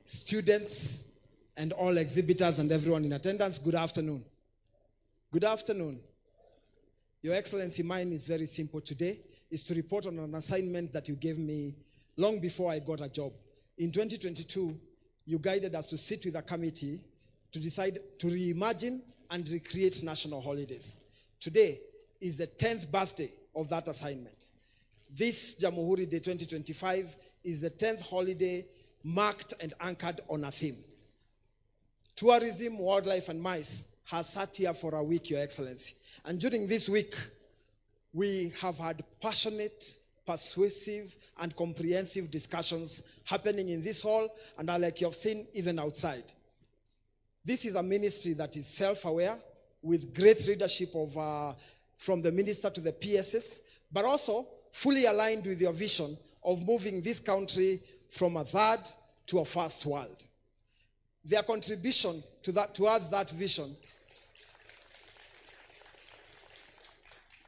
students, and all exhibitors and everyone in attendance, good afternoon. Good afternoon. Your Excellency, mine is very simple today. It's to report on an assignment that you gave me long before I got a job. In 2022, you guided us to sit with a committee to decide to reimagine and recreate national holidays. Today is the 10th birthday of that assignment. This Jamhuri Day 2025 is the 10th holiday marked and anchored on a theme. Tourism, wildlife, and mice has sat here for a week, Your Excellency. And during this week, we have had passionate, persuasive, and comprehensive discussions happening in this hall, and like you have seen, even outside. This is a ministry that is self-aware, with great leadership from the minister to the PSS, but also fully aligned with your vision of moving this country from a third to a first world. Their contribution towards that vision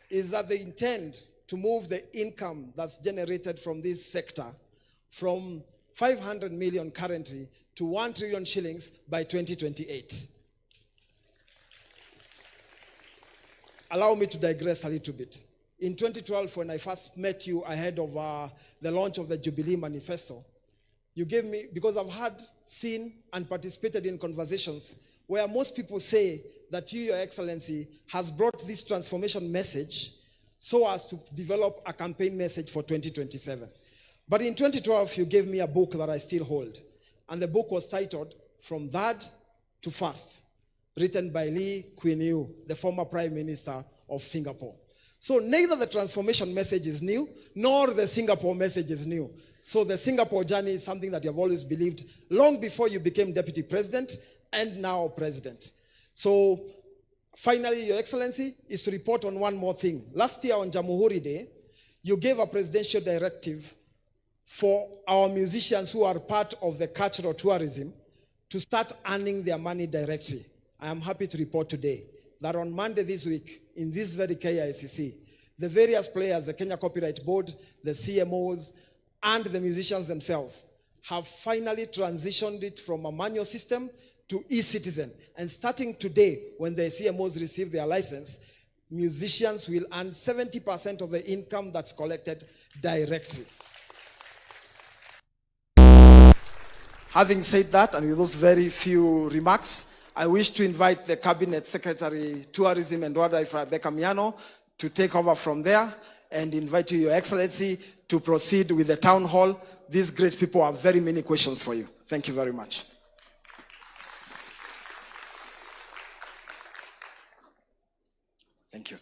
is that they intend to move the income that's generated from this sector from 500 million currently to 1 trillion shillings by 2028. Allow me to digress a little bit. In 2012, when I first met you ahead of the launch of the Jubilee Manifesto, you gave me, because I've seen and participated in conversations where most people say that you, Your Excellency, has brought this transformation message so as to develop a campaign message for 2027. But in 2012, you gave me a book that I still hold. And the book was titled From Third to First, written by Lee Kuan Yew, the former Prime Minister of Singapore. So neither the transformation message is new, nor the Singapore message is new. So the Singapore journey is something that you have always believed long before you became Deputy President and now President. So finally, Your Excellency, is to report on one more thing. Last year on Jamhuri Day, you gave a presidential directive for our musicians who are part of the cultural tourism to start earning their money directly. I am happy to report today that on Monday this week, in this very KICC, the various players, the Kenya Copyright Board, the CMOs, and the musicians themselves have finally transitioned it from a manual system to e-citizen. And starting today, when the CMOs receive their license, musicians will earn 70% of the income that's collected directly. Having said that, and with those very few remarks, I wish to invite the Cabinet Secretary, Tourism and Wildlife, Rebecca Miano, to take over from there and invite you, Your Excellency, to proceed with the town hall. These great people have very many questions for you. Thank you very much. Thank you.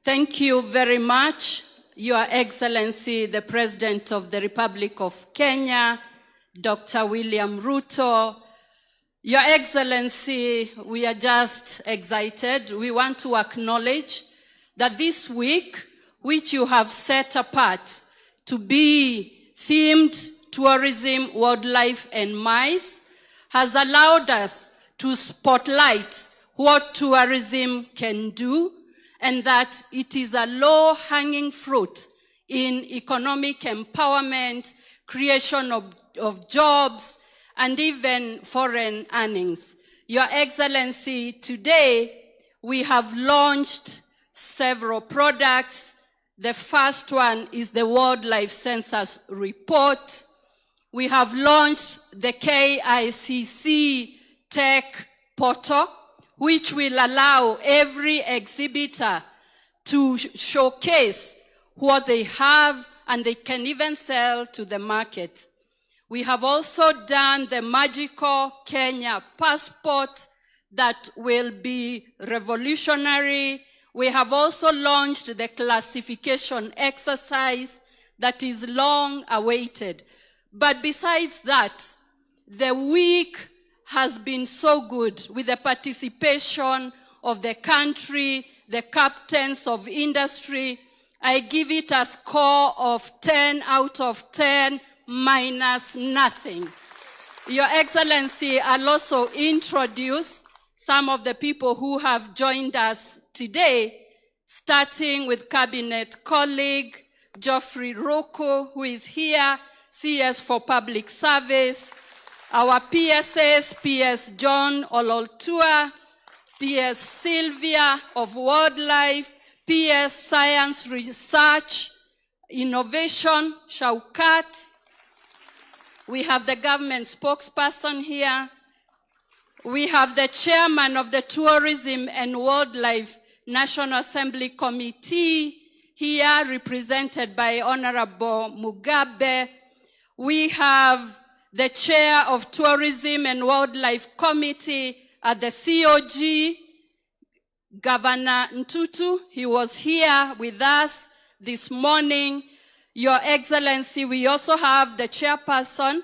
Thank you very much, Your Excellency, the President of the Republic of Kenya, Dr. William Ruto. Your Excellency, we are just excited. We want to acknowledge that this week, which you have set apart to be themed tourism, wildlife, and mice, has allowed us to spotlight what tourism can do, and that it is a low-hanging fruit in economic empowerment, creation of jobs, and even foreign earnings. Your Excellency, today we have launched several products. The first one is the Wildlife Census Report. We have launched the KICC Tech Portal, which will allow every exhibitor to showcase what they have, and they can even sell to the market. We have also done the magical Kenya passport that will be revolutionary. We have also launched the classification exercise that is long awaited. But besides that, the week has been so good with the participation of the country, the captains of industry. I give it a score of 10 out of 10 minus nothing. Your Excellency, I'll also introduce some of the people who have joined us today, starting with Cabinet colleague Geoffrey Ruto, who is here, CS for Public Service, our PSS, PS John Ololtua, PS Sylvia of Wildlife, PS Science Research, Innovation, Shaukat. We have the government spokesperson here. We have the chairman of the Tourism and Wildlife National Assembly Committee here, represented by Honorable Mugabe. We have the chair of Tourism and Wildlife Committee at the COG, Governor Ntutu. He was here with us this morning. Your Excellency, we also have the chairperson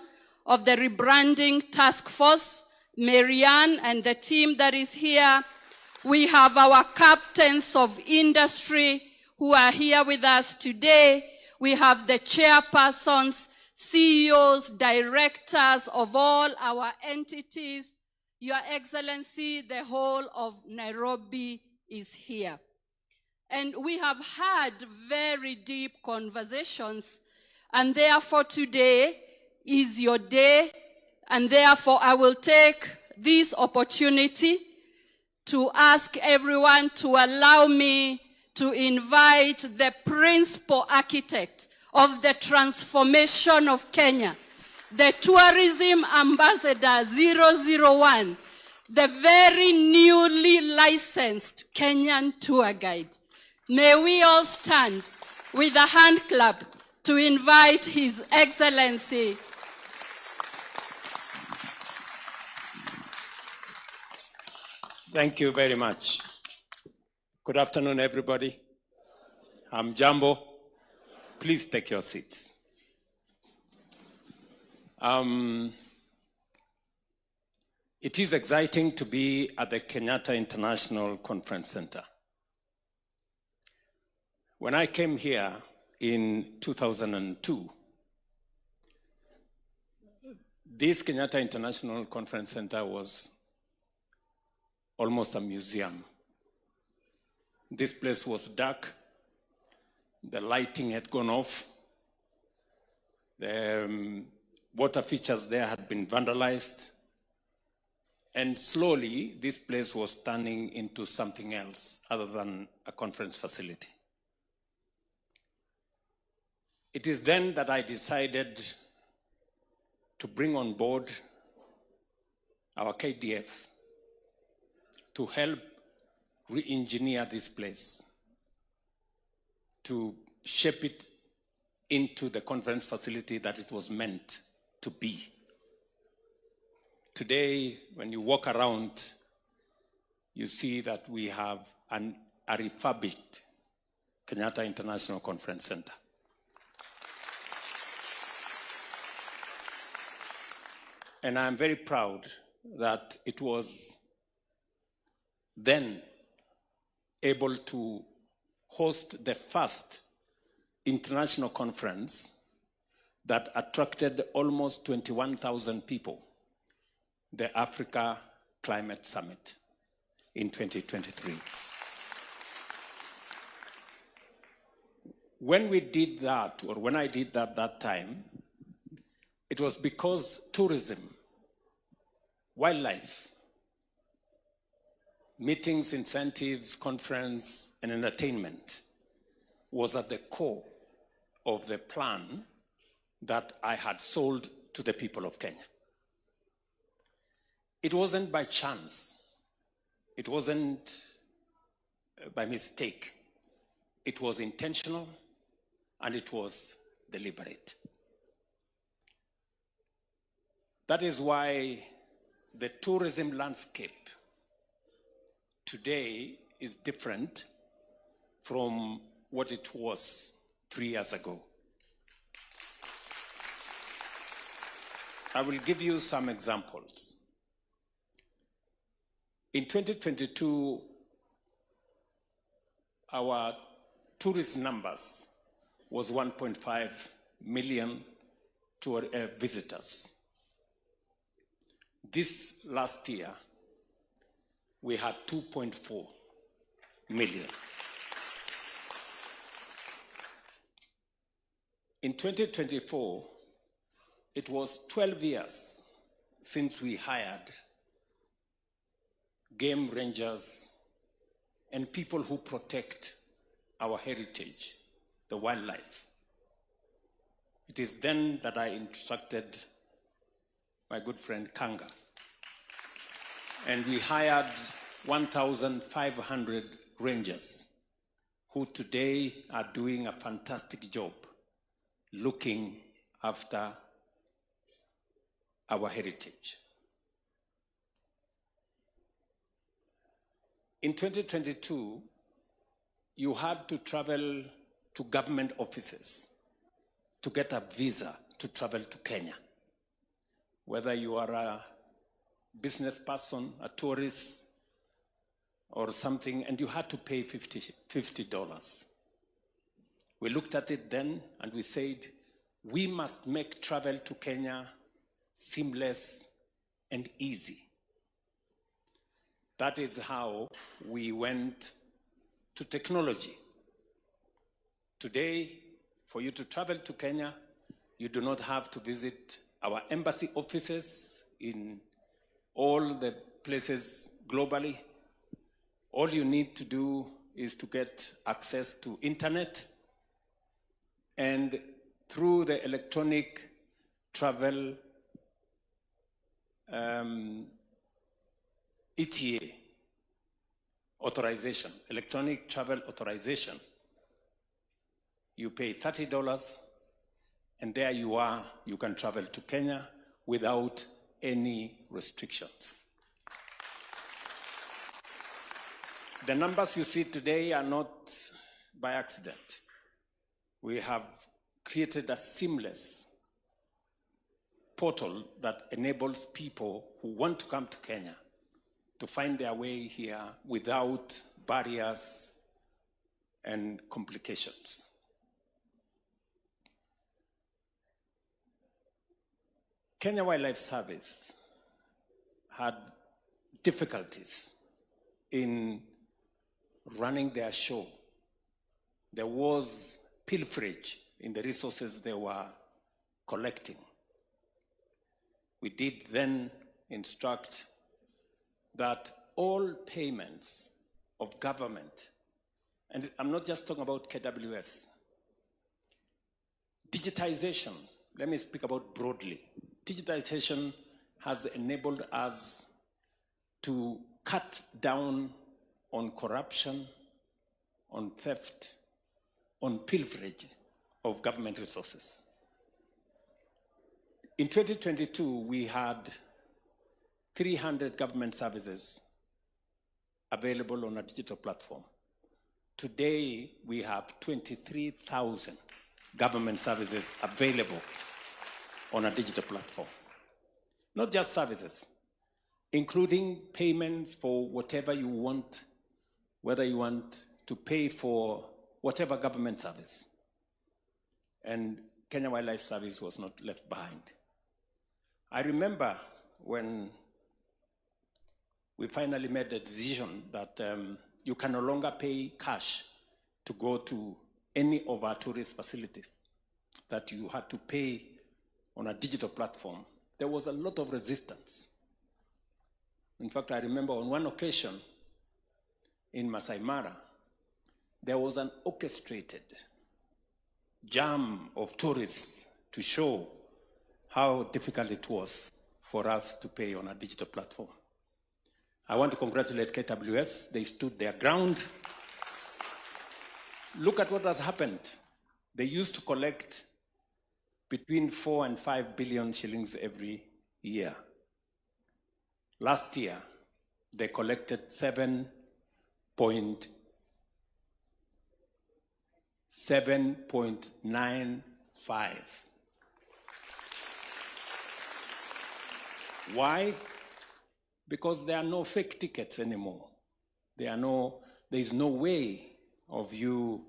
of the Rebranding Task Force, Marianne, and the team that is here. We have our captains of industry who are here with us today. We have the chairpersons, CEOs, directors of all our entities. Your Excellency, the whole of Nairobi is here. And we have had very deep conversations, and therefore today is your day, and therefore I will take this opportunity to ask everyone to allow me to invite the principal architect of the transformation of Kenya, the Tourism Ambassador 001, the very newly licensed Kenyan tour guide. May we all stand with a hand clap to invite His Excellency. Thank you very much. Good afternoon, everybody. I'm Jambo. Please take your seats. It is exciting to be at the Kenyatta International Conference Center. When I came here in 2002, this Kenyatta International Conference Center was almost a museum. This place was dark. The lighting had gone off. The water features there had been vandalized. And slowly, this place was turning into something else other than a conference facility. It is then that I decided to bring on board our KDF to help re-engineer this place, to shape it into the conference facility that it was meant to be. Today, when you walk around, you see that we have a refurbished Kenyatta International Conference Center. And I'm very proud that it was then able to host the first international conference that attracted almost 21,000 people, the Africa Climate Summit in 2023. When we did that, or when I did that time, it was because tourism, wildlife, meetings, incentives, conference, and entertainment was at the core of the plan that I had sold to the people of Kenya. It wasn't by chance. It wasn't by mistake. It was intentional, and it was deliberate. That is why the tourism landscape today is different from what it was 3 years ago. I will give you some examples. In 2022, our tourist numbers was 1.5 million visitors. This last year, we had 2.4 million. In 2024, it was 12 years since we hired game rangers and people who protect our heritage, the wildlife. It is then that I instructed my good friend Kanga, and we hired 1,500 rangers who today are doing a fantastic job looking after our heritage. In 2022, you had to travel to government offices to get a visa to travel to Kenya. Whether you are a business person, a tourist, or something, and you had to pay $50. We looked at it then and we said, we must make travel to Kenya seamless and easy. That is how we went to technology. Today, for you to travel to Kenya, you do not have to visit our embassy offices in all the places globally. All you need to do is to get access to internet, and through the electronic travel ETA authorization, electronic travel authorization, you pay $30, and there you are, you can travel to Kenya without any restrictions. The numbers you see today are not by accident. We have created a seamless portal that enables people who want to come to Kenya to find their way here without barriers and complications. Kenya Wildlife Service had difficulties in running their show. There was pilferage in the resources they were collecting. We did then instruct that all payments of government, and I'm not just talking about KWS, digitization, let me speak about broadly. Digitization has enabled us to cut down on corruption, on theft, on pilferage of government resources. In 2022, we had 300 government services available on a digital platform. Today, we have 23,000 government services available on a digital platform. Not just services, including payments for whatever you want, whether you want to pay for whatever government service. And Kenya Wildlife Service was not left behind. I remember when we finally made the decision that you can no longer pay cash to go to any of our tourist facilities, that you had to pay on a digital platform. There was a lot of resistance. In fact, I remember on one occasion in Masai Mara, there was an orchestrated jam of tourists to show how difficult it was for us to pay on a digital platform. I want to congratulate KWS. They stood their ground. Look at what has happened. They used to collect between 4 and 5 billion shillings every year. Last year, they collected 7.95. Why? Because there are no fake tickets anymore. There is no way of you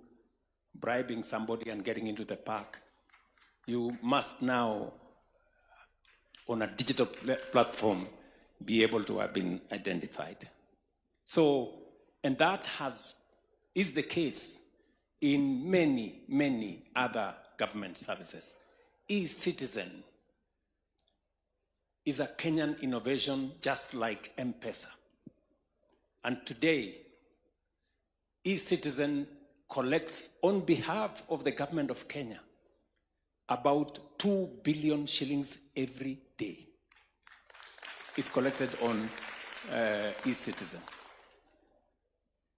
bribing somebody and getting into the park. You must now, on a digital platform, be able to have been identified. So, and that is the case in many, many other government services. E-Citizen is a Kenyan innovation just like M-Pesa. And today, eCitizen collects on behalf of the government of Kenya about 2 billion shillings every day. It's collected on eCitizen.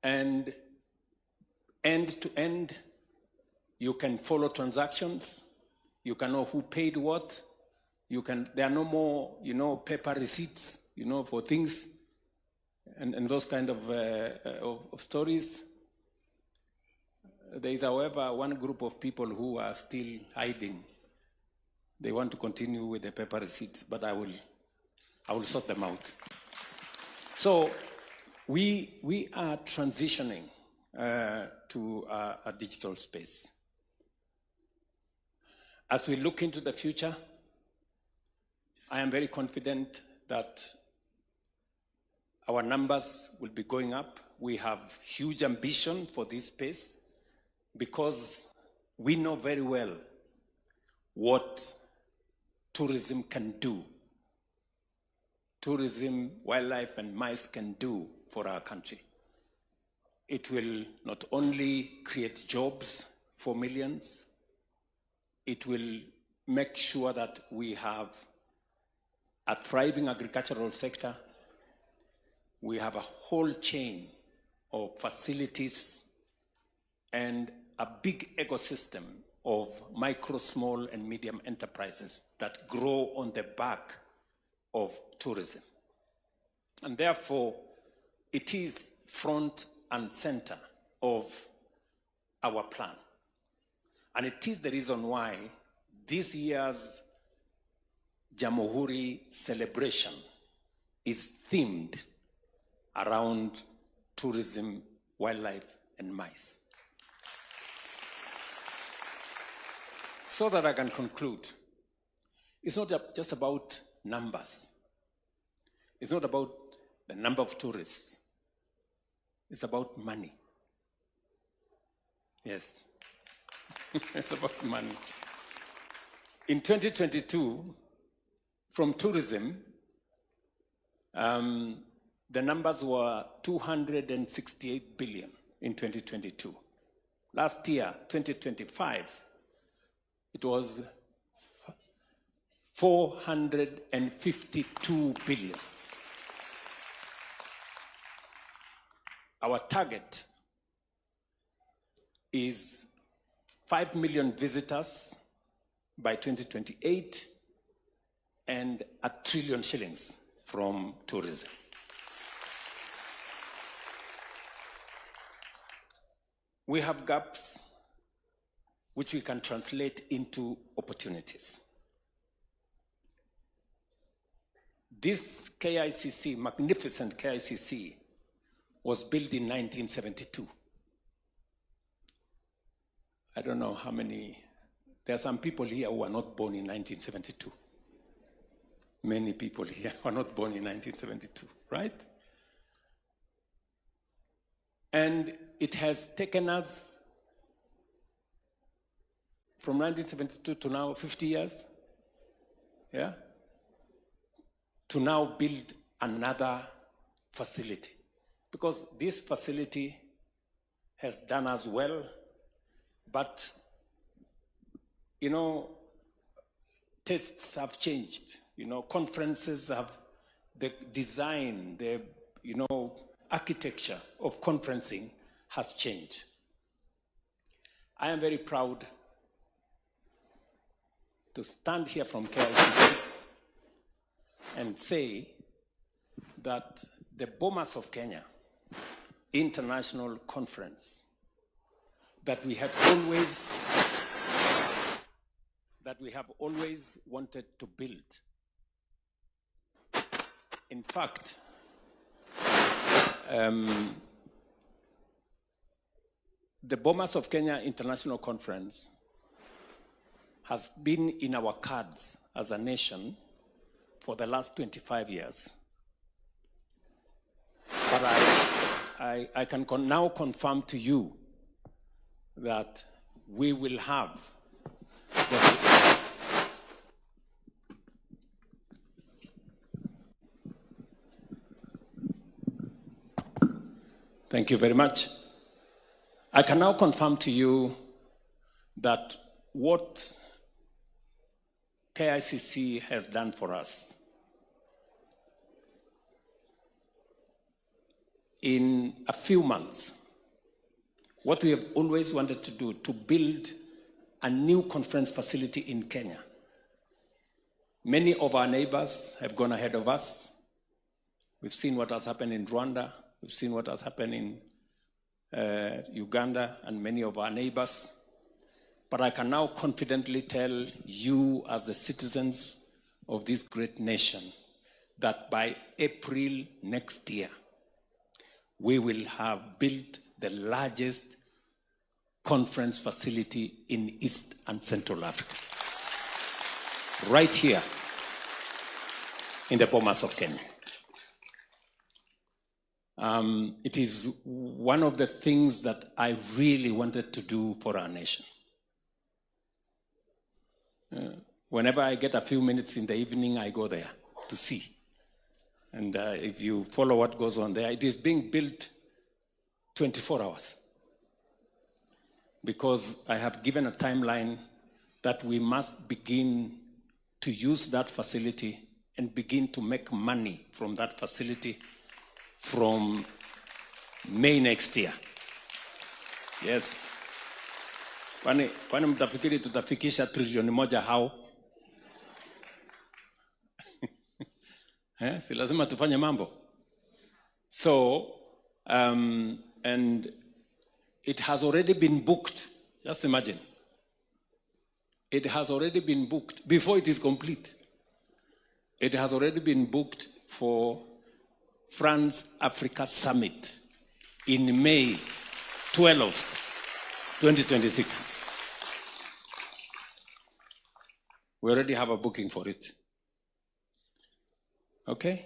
And end to end, you can follow transactions, you can know who paid what, there are no more, paper receipts, for things and those kind of stories. There is, however, one group of people who are still hiding. They want to continue with the paper receipts, but I will sort them out. So we are transitioning to a digital space. As we look into the future, I am very confident that our numbers will be going up. We have huge ambition for this space because we know very well what tourism can do. Tourism, wildlife, and mice can do for our country. It will not only create jobs for millions, it will make sure that we have a thriving agricultural sector. We have a whole chain of facilities and a big ecosystem of micro, small, and medium enterprises that grow on the back of tourism. And therefore, it is front and center of our plan. And it is the reason why this year's Jamhuri celebration is themed around tourism, wildlife, and mice. So that I can conclude, it's not just about numbers. It's not about the number of tourists. It's about money. Yes, it's about money. In 2022, from tourism, the numbers were 268 billion in 2022. Last year, 2025, it was 452 billion. Our target is 5 million visitors by 2028 and 1 trillion shillings from tourism. We have gaps which we can translate into opportunities. This KICC, magnificent KICC, was built in 1972. I don't know how many, there are some people here who were not born in 1972. Many people here were not born in 1972, right? And it has taken us from 1972 to now 50 years, yeah, to now build another facility. Because this facility has done us well, but, tastes have changed. Conferences have, the design, the, architecture of conferencing has changed. I am very proud to stand here from KICC and say that the Bomas of Kenya International Conference that we have always wanted to build. In fact, the Bomas of Kenya International Conference has been in our cards as a nation for the last 25 years. But I can now confirm to you that we will have Thank you very much. I can now confirm to you that what KICC has done for us in a few months, what we have always wanted to do, to build a new conference facility in Kenya. Many of our neighbors have gone ahead of us. We've seen what has happened in Rwanda. We've seen what has happened in Uganda and many of our neighbors. But I can now confidently tell you as the citizens of this great nation that by April next year, we will have built the largest conference facility in East and Central Africa. Right here in the Bomas of Kenya. It is one of the things that I really wanted to do for our nation. Whenever I get a few minutes in the evening, I go there to see. And if you follow what goes on there, it is being built 24 hours. Because I have given a timeline that we must begin to use that facility and begin to make money from that facility from May next year. Yes. Kwani mtafikiri tutafikisha trilioni moja how? Si lazima tufanye mambo. So, and it has already been booked. Just imagine. It has already been booked before it is complete. It has already been booked for France-Africa Summit in May 12th, 2026. We already have a booking for it. Okay?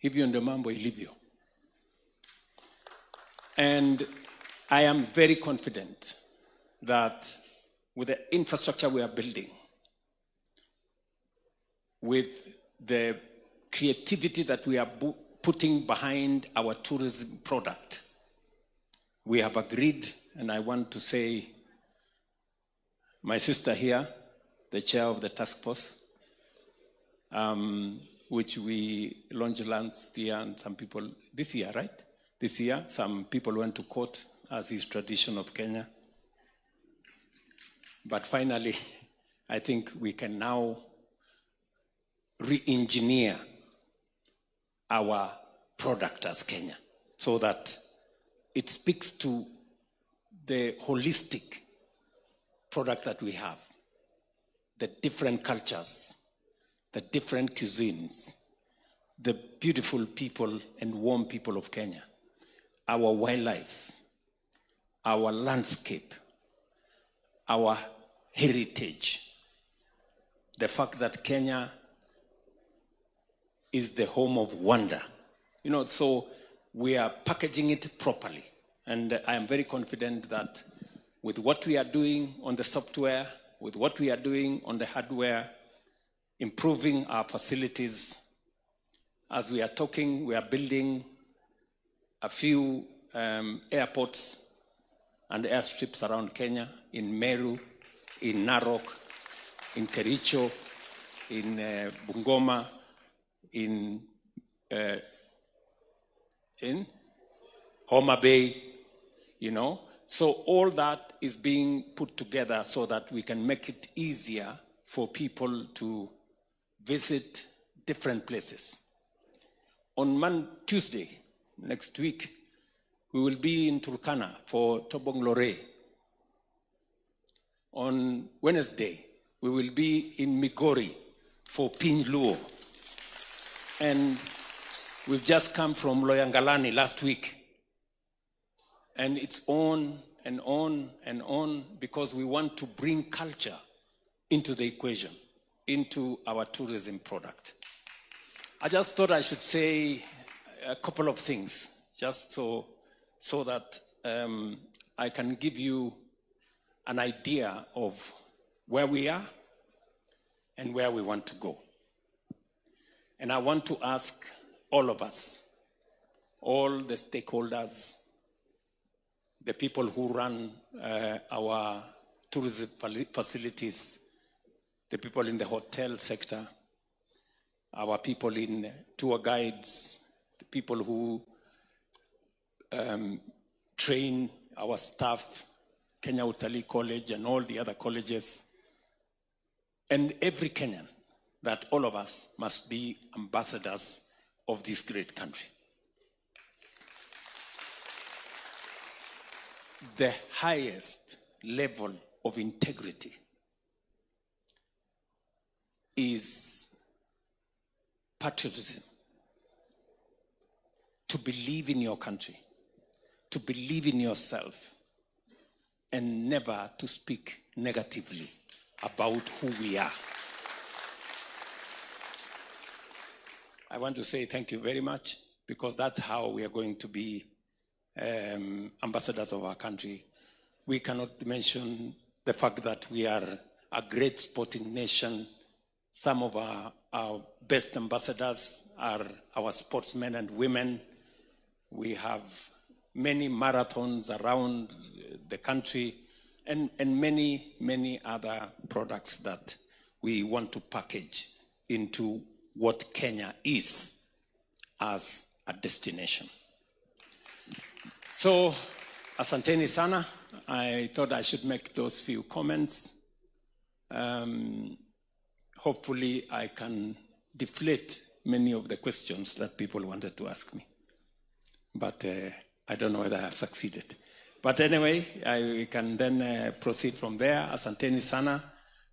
Hivyo ndio mambo ilivyo. And I am very confident that with the infrastructure we are building, with the creativity that we are putting behind our tourism product, we have agreed, and I want to say, my sister here, the chair of the task force, which we launched last year, and some people, this year, right? This year, some people went to court, as is tradition of Kenya. But finally, I think we can now re-engineer our product as Kenya so that it speaks to the holistic product that we have, the different cultures, the different cuisines, the beautiful people and warm people of Kenya, our wildlife, our landscape, our heritage, the fact that Kenya is the home of wonder. You know, so we are packaging it properly. And I am very confident that with what we are doing on the software, with what we are doing on the hardware, improving our facilities, as we are talking, we are building a few airports and airstrips around Kenya, in Meru, in Narok, in Kericho, in Bungoma, in Homa Bay, you know. So all that is being put together so that we can make it easier for people to visit different places. On Tuesday, next week, we will be in Turkana for Tobong Lore. On Wednesday, we will be in Migori for Piny Luo. And we've just come from Loyangalani last week. And it's on and on and on because we want to bring culture into the equation, into our tourism product. I just thought I should say a couple of things, just so that I can give you an idea of where we are and where we want to go. And I want to ask all of us all the stakeholders, the people who run our tourism facilities, the people in the hotel sector, our people in tour guides, the people who train our staff, Kenya Utalii College and all the other colleges, and every Kenyan, that all of us must be ambassadors of this great country. The highest level of integrity is patriotism. To believe in your country, to believe in yourself, and never to speak negatively about who we are. I want to say thank you very much, because that's how we are going to be ambassadors of our country. We cannot mention the fact that we are a great sporting nation. Some of our best ambassadors are our sportsmen and women. We have many marathons around the country, and many, many other products that we want to package into what Kenya is as a destination. So, asanteni sana. I thought I should make those few comments. Hopefully I can deflate many of the questions that people wanted to ask me. But I don't know whether I have succeeded. But anyway, I can then proceed from there. Asanteni sana.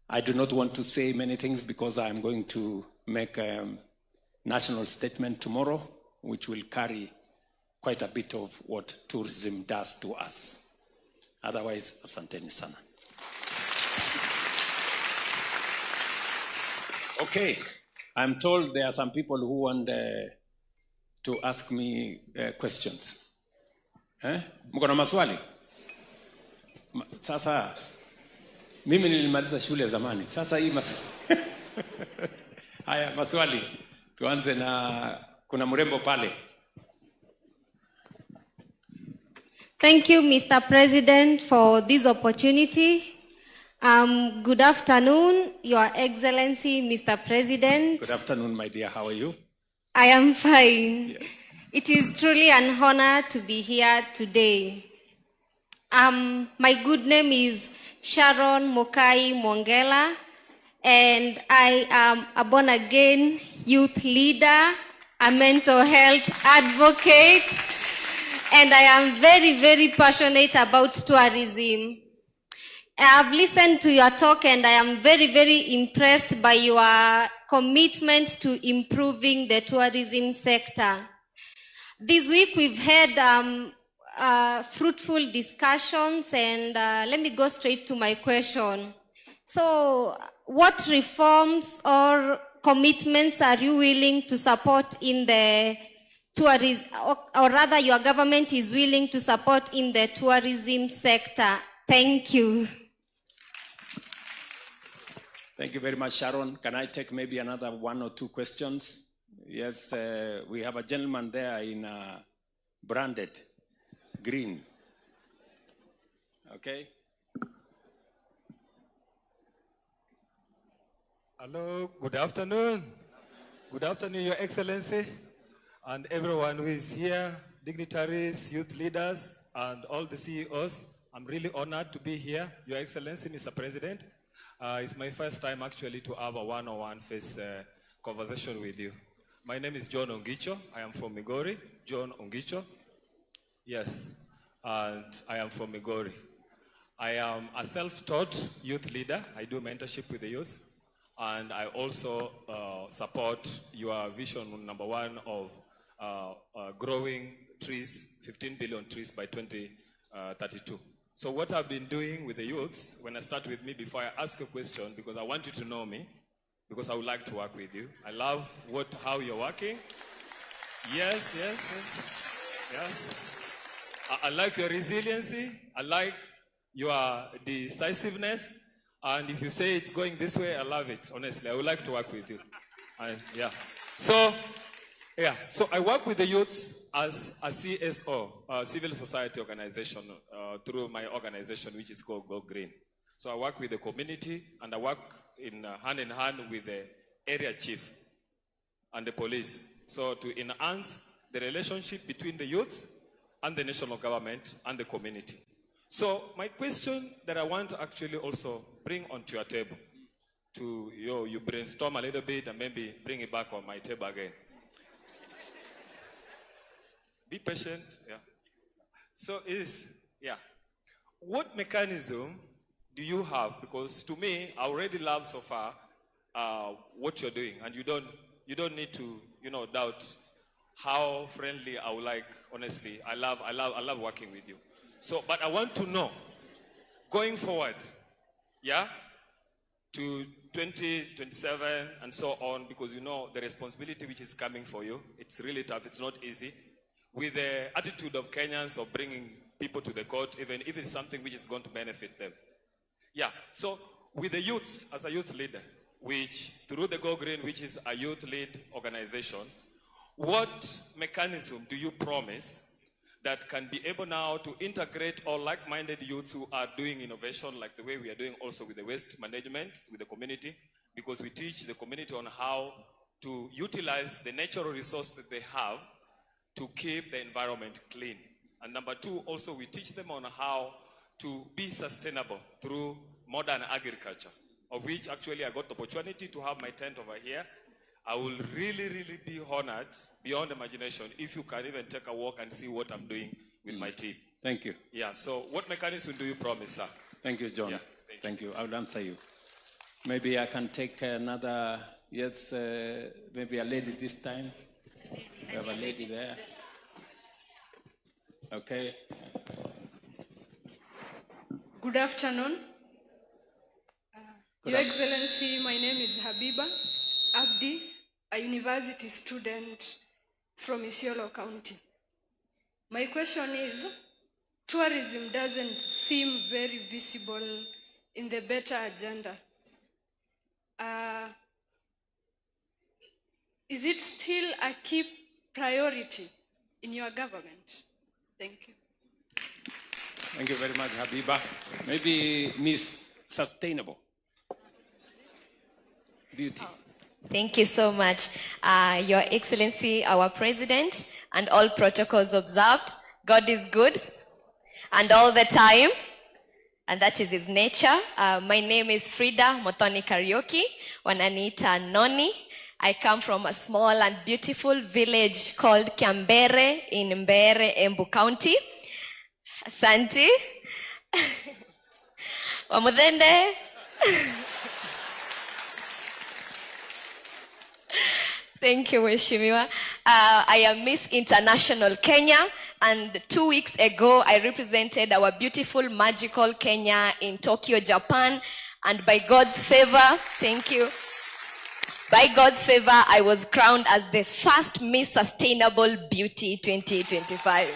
I do not want to say many things because I'm going to make a national statement tomorrow, which will carry quite a bit of what tourism does to us. Otherwise, asanteni sana. Okay, I'm told there are some people who want to ask me questions. Mko na maswali? Sasa, mimi nilimaliza shule zamani. Sasa hii maswali. Haya, maswali. Tuanze na kuna mrembo pale. Thank you, Mr. President, for this opportunity. Good afternoon, Your Excellency, Mr. President. Good afternoon, my dear. How are you? I am fine. Yes. It is truly an honor to be here today. My good name is Sharon Mokai Mwongela, and I am a born-again youth leader, a mental health advocate, and I am very, very passionate about tourism. I have listened to your talk, and I am very, very impressed by your commitment to improving the tourism sector. This week we've had fruitful discussions, and let me go straight to my question. So, what reforms or commitments are you willing to support in the tourism, or rather your government is willing to support in the tourism sector? Thank you. Thank you very much, Sharon. Can I take maybe another one or two questions? Yes, we have a gentleman there in branded green. Okay. Hello, good afternoon. Good afternoon, Your Excellency, and everyone who is here, dignitaries, youth leaders, and all the CEOs. I'm really honored to be here, Your Excellency, Mr. President. It's my first time actually to have a one-on-one face conversation with you. My name is John Ongicho. I am from Migori. John Ongicho. Yes, and I am from Migori. I am a self-taught youth leader. I do mentorship with the youth. And I also support your vision #1 of growing trees, 15 billion trees by 2032. So what I've been doing with the youths, when I start with me, before I ask a question, because I want you to know me, because I would like to work with you. I love how you're working. Yes. Yeah. I like your resiliency. I like your decisiveness. And if you say it's going this way, I love it. Honestly, I would like to work with you. Yeah. So Yeah, so I work with the youths as a CSO, civil society organization, through my organization, which is called Go Green. So I work with the community, and I work in hand with the area chief and the police. So to enhance the relationship between the youths and the national government and the community. So my question that I want to actually also bring onto your table, to you brainstorm a little bit and maybe bring it back on my table again. Be patient, yeah. So what mechanism do you have? Because to me, I already love so far what you're doing, and you don't need to, doubt how friendly I would like. Honestly, I love working with you. So, but I want to know, going forward, yeah, to 2027 and so on, because the responsibility which is coming for you, it's really tough. It's not easy. With the attitude of Kenyans of bringing people to the court, even if it's something which is going to benefit them. Yeah, so with the youths, as a youth leader, which through the Go Green, which is a youth-led organization, what mechanism do you promise that can be able now to integrate all like-minded youths who are doing innovation, like the way we are doing also with the waste management, with the community, because we teach the community on how to utilize the natural resource that they have to keep the environment clean. And number two, also we teach them on how to be sustainable through modern agriculture, of which actually I got the opportunity to have my tent over here. I will really, really be honored beyond imagination if you can even take a walk and see what I'm doing with my team. Thank you. Yeah, so what mechanism do you promise, sir? Thank you, John. Yeah, thank you. I will answer you. Maybe I can take another, maybe a lady this time. We have a lady there. Okay. Good afternoon. Your Excellency, my name is Habiba Abdi, a university student from Isiolo County. My question is, tourism doesn't seem very visible in the better agenda. Is it still a key priority in your government? Thank you. Thank you very much, Habiba. Maybe Miss Sustainable Beauty. Thank you so much. Your Excellency, our President, and all protocols observed. God is good, and all the time, and that is his nature. My name is Frida Mothoni Karaoke, wananiita Noni. I come from a small and beautiful village called Kiambere in Mbere, Embu County. Asante. Wamudende. Thank you, Mheshimiwa. I am Miss International Kenya, and 2 weeks ago I represented our beautiful, magical Kenya in Tokyo, Japan, and by God's favor, thank you. By God's favor, I was crowned as the first Miss Sustainable Beauty 2025.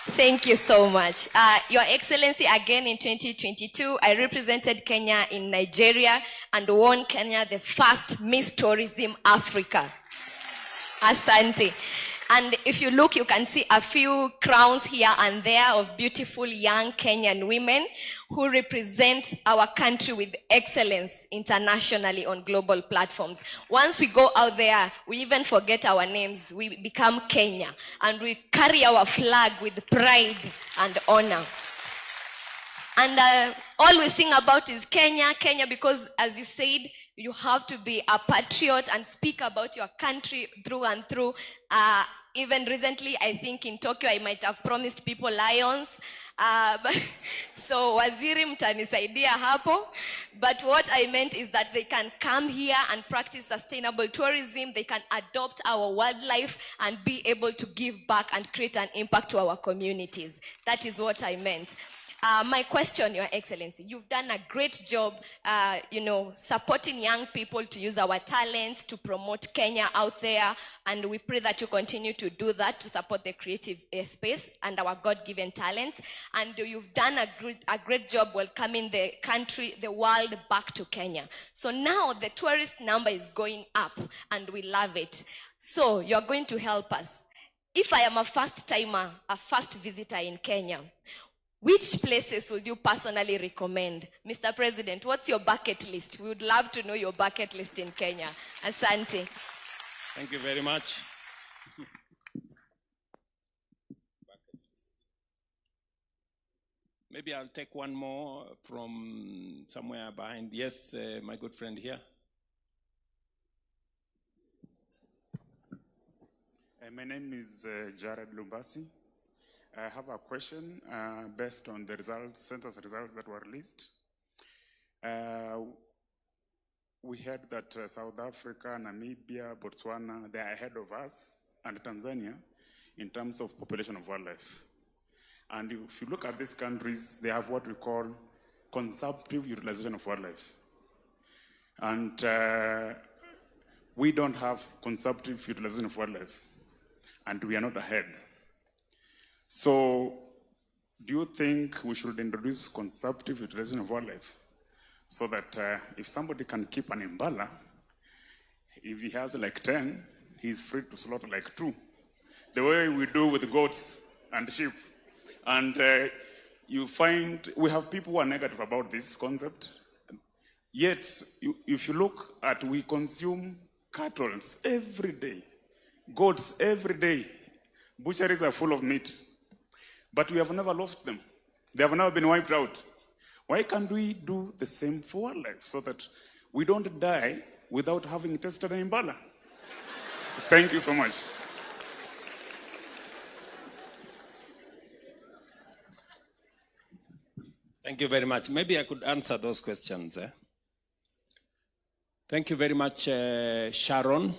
Thank you so much. Your Excellency, again in 2022, I represented Kenya in Nigeria and won Kenya the first Miss Tourism Africa. Asante. And if you look, you can see a few crowns here and there of beautiful young Kenyan women who represent our country with excellence internationally on global platforms. Once we go out there, we even forget our names. We become Kenya, and we carry our flag with pride and honor. And all we sing about is Kenya, Kenya, because as you said, you have to be a patriot and speak about your country through and through. Even recently, I think in Tokyo, I might have promised people lions. So waziri mtanisaidia hapo. But what I meant is that they can come here and practice sustainable tourism. They can adopt our wildlife and be able to give back and create an impact to our communities. That is what I meant. My question, Your Excellency, you've done a great job, supporting young people to use our talents to promote Kenya out there, and we pray that you continue to do that to support the creative space and our God-given talents. And you've done a great job welcoming the country, the world back to Kenya. So now the tourist number is going up, and we love it. So you're going to help us. If I am a first-timer, a first visitor in Kenya, which places would you personally recommend? Mr. President, what's your bucket list? We would love to know your bucket list in Kenya. Asante. Thank you very much. Maybe I'll take one more from somewhere behind. Yes, my good friend here. My name is Jared Lumbasi. I have a question based on the results, census results that were released. We heard that South Africa, Namibia, Botswana, they are ahead of us, and Tanzania in terms of population of wildlife. And if you look at these countries, they have what we call consumptive utilization of wildlife. And we don't have consumptive utilization of wildlife, and we are not ahead. So, do you think we should introduce consumptive utilization of wildlife so that if somebody can keep an impala, if he has like 10, he's free to slaughter like 2, the way we do with goats and sheep? And you find we have people who are negative about this concept. Yet, if you look at, we consume cattle every day, goats every day. Butcheries are full of meat. But we have never lost them. They have never been wiped out. Why can't we do the same for wildlife so that we don't die without having tested an impala? Thank you so much. Thank you very much. Maybe I could answer those questions. Thank you very much, Sharon.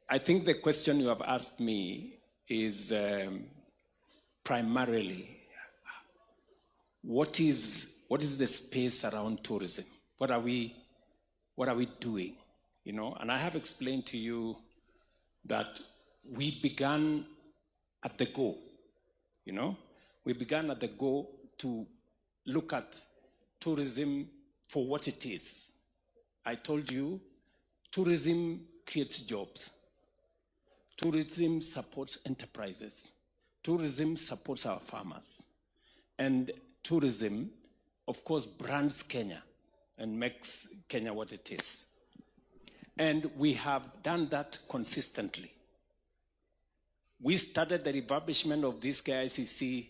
I think the question you have asked me is primarily what is the space around tourism? What are we doing? You know, and I have explained to you that we began at the go. You know, we began at the go to look at tourism for what it is. I told you, tourism creates jobs. Tourism supports enterprises. Tourism supports our farmers. And tourism, of course, brands Kenya and makes Kenya what it is. And we have done that consistently. We started the refurbishment of this KICC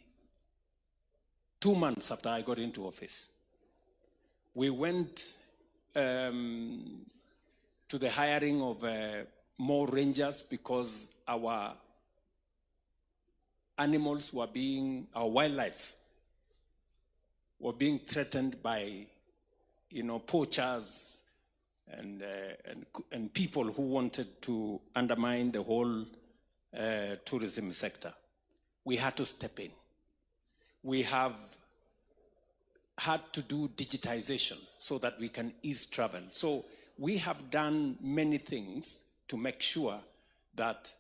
2 months after I got into office. We went to the hiring of more rangers because our animals were our wildlife were being threatened by, poachers and people who wanted to undermine the whole tourism sector. We had to step in. We have had to do digitization so that we can ease travel. So we have done many things to make sure that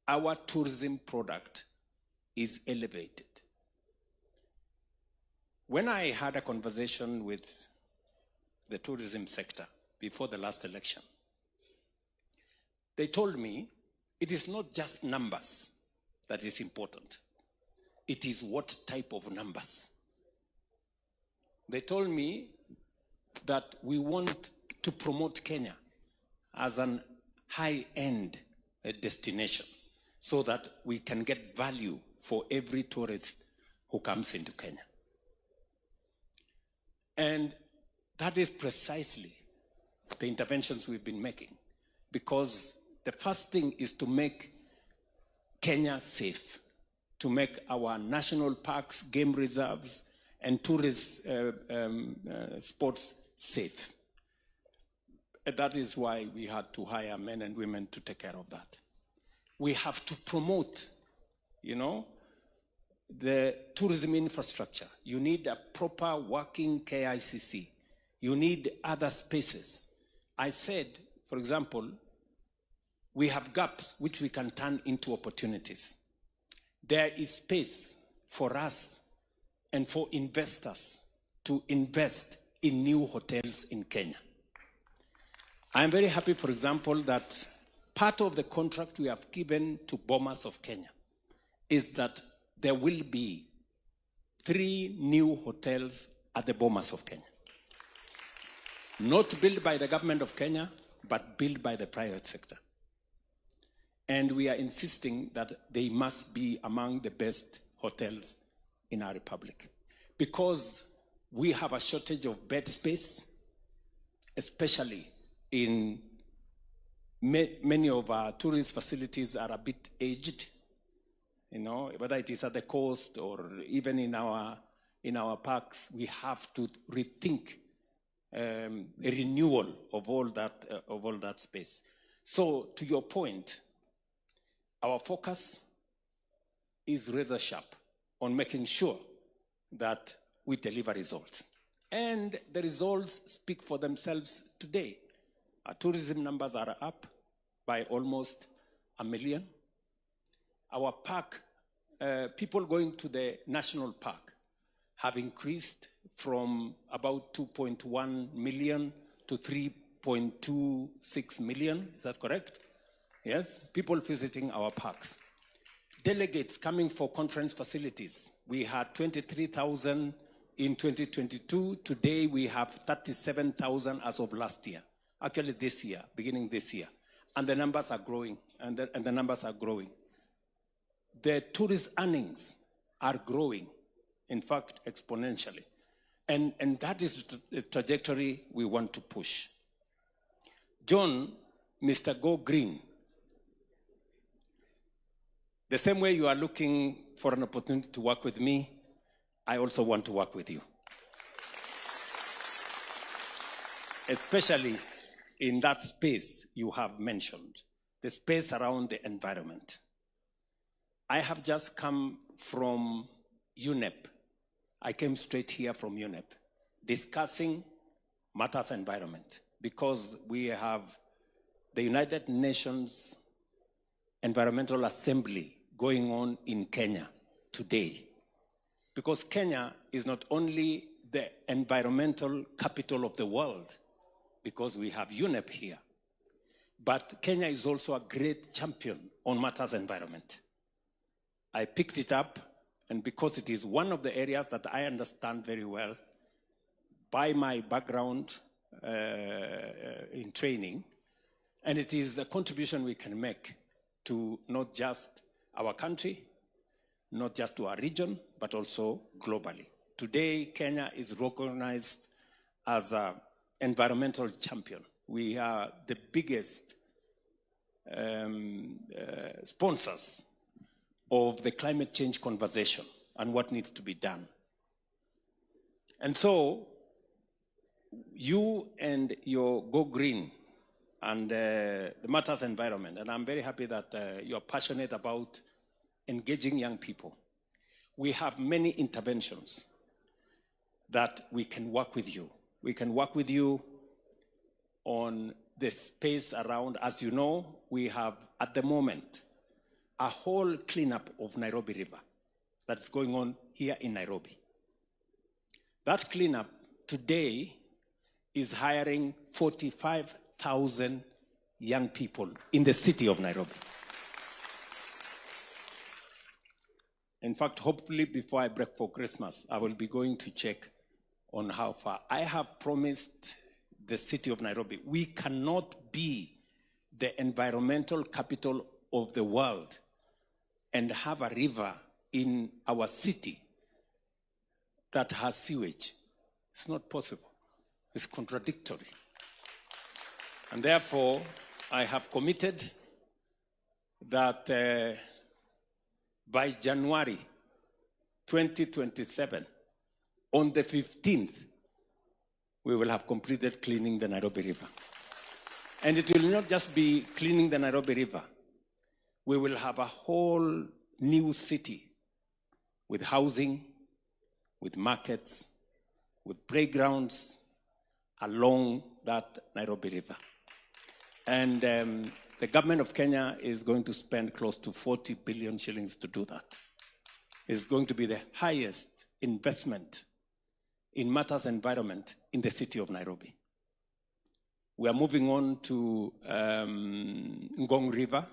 our tourism product is elevated. When I had a conversation with the tourism sector before the last election, they told me it is not just numbers that is important. It is what type of numbers. They told me that we want to promote Kenya as an high-end destination so that we can get value for every tourist who comes into Kenya. And that is precisely the interventions we've been making, because the first thing is to make Kenya safe, to make our national parks, game reserves, and tourist spots safe. And that is why we had to hire men and women to take care of that. We have to promote you know, the tourism infrastructure. You need a proper working KICC. You need other spaces. I said, for example, we have gaps which we can turn into opportunities. There is space for us and for investors to invest in new hotels in Kenya. I'm very happy, for example, that part of the contract we have given to Bomas of Kenya is that there will be 3 new hotels at the Bomas of Kenya. Not built by the government of Kenya, but built by the private sector. And we are insisting that they must be among the best hotels in our republic. Because we have a shortage of bed space, especially in many of our tourist facilities are a bit aged, you know, whether it is at the coast or even in our parks. We have to rethink a renewal of all that space. So, to your point, our focus is razor sharp on making sure that we deliver results. And the results speak for themselves today. Our tourism numbers are up by almost 1 million. Our park, people going to the national park have increased from about 2.1 million to 3.26 million. Is that correct? Yes, people visiting our parks. Delegates coming for conference facilities. We had 23,000 in 2022. Today we have 37,000 as of last year. Actually this year, beginning this year. And the numbers are growing, and the numbers are growing. The tourist earnings are growing, in fact, exponentially. And that is the trajectory we want to push. John, Mr. Go Green, the same way you are looking for an opportunity to work with me, I also want to work with you. Especially in that space you have mentioned, the space around the environment. I have just come from UNEP. I came straight here from UNEP, discussing matters environment, because we have the United Nations Environmental Assembly going on in Kenya today. Because Kenya is not only the environmental capital of the world, because we have UNEP here, but Kenya is also a great champion on matters environment. I picked it up, and because it is one of the areas that I understand very well by my background in training, and it is a contribution we can make to not just our country, not just to our region, but also globally. Today, Kenya is recognized as an environmental champion. We are the biggest sponsors of the climate change conversation and what needs to be done. And so, you and your Go Green and the matters environment, and I'm very happy that you're passionate about engaging young people. We have many interventions that we can work with you. We can work with you on the space around. As you know, we have at the moment a whole cleanup of Nairobi River that's going on here in Nairobi. That cleanup today is hiring 45,000 young people in the city of Nairobi. In fact, hopefully before I break for Christmas, I will be going to check on how far. I have promised the city of Nairobi, we cannot be the environmental capital of the world and have a river in our city that has sewage. It's not possible. It's contradictory. And therefore, I have committed that by January 2027, on the 15th, we will have completed cleaning the Nairobi River. And it will not just be cleaning the Nairobi River. We will have a whole new city with housing, with markets, with playgrounds along that Nairobi River. And the government of Kenya is going to spend close to 40 billion shillings to do that. It's going to be the highest investment in matters environment in the city of Nairobi. We are moving on to Ngong River.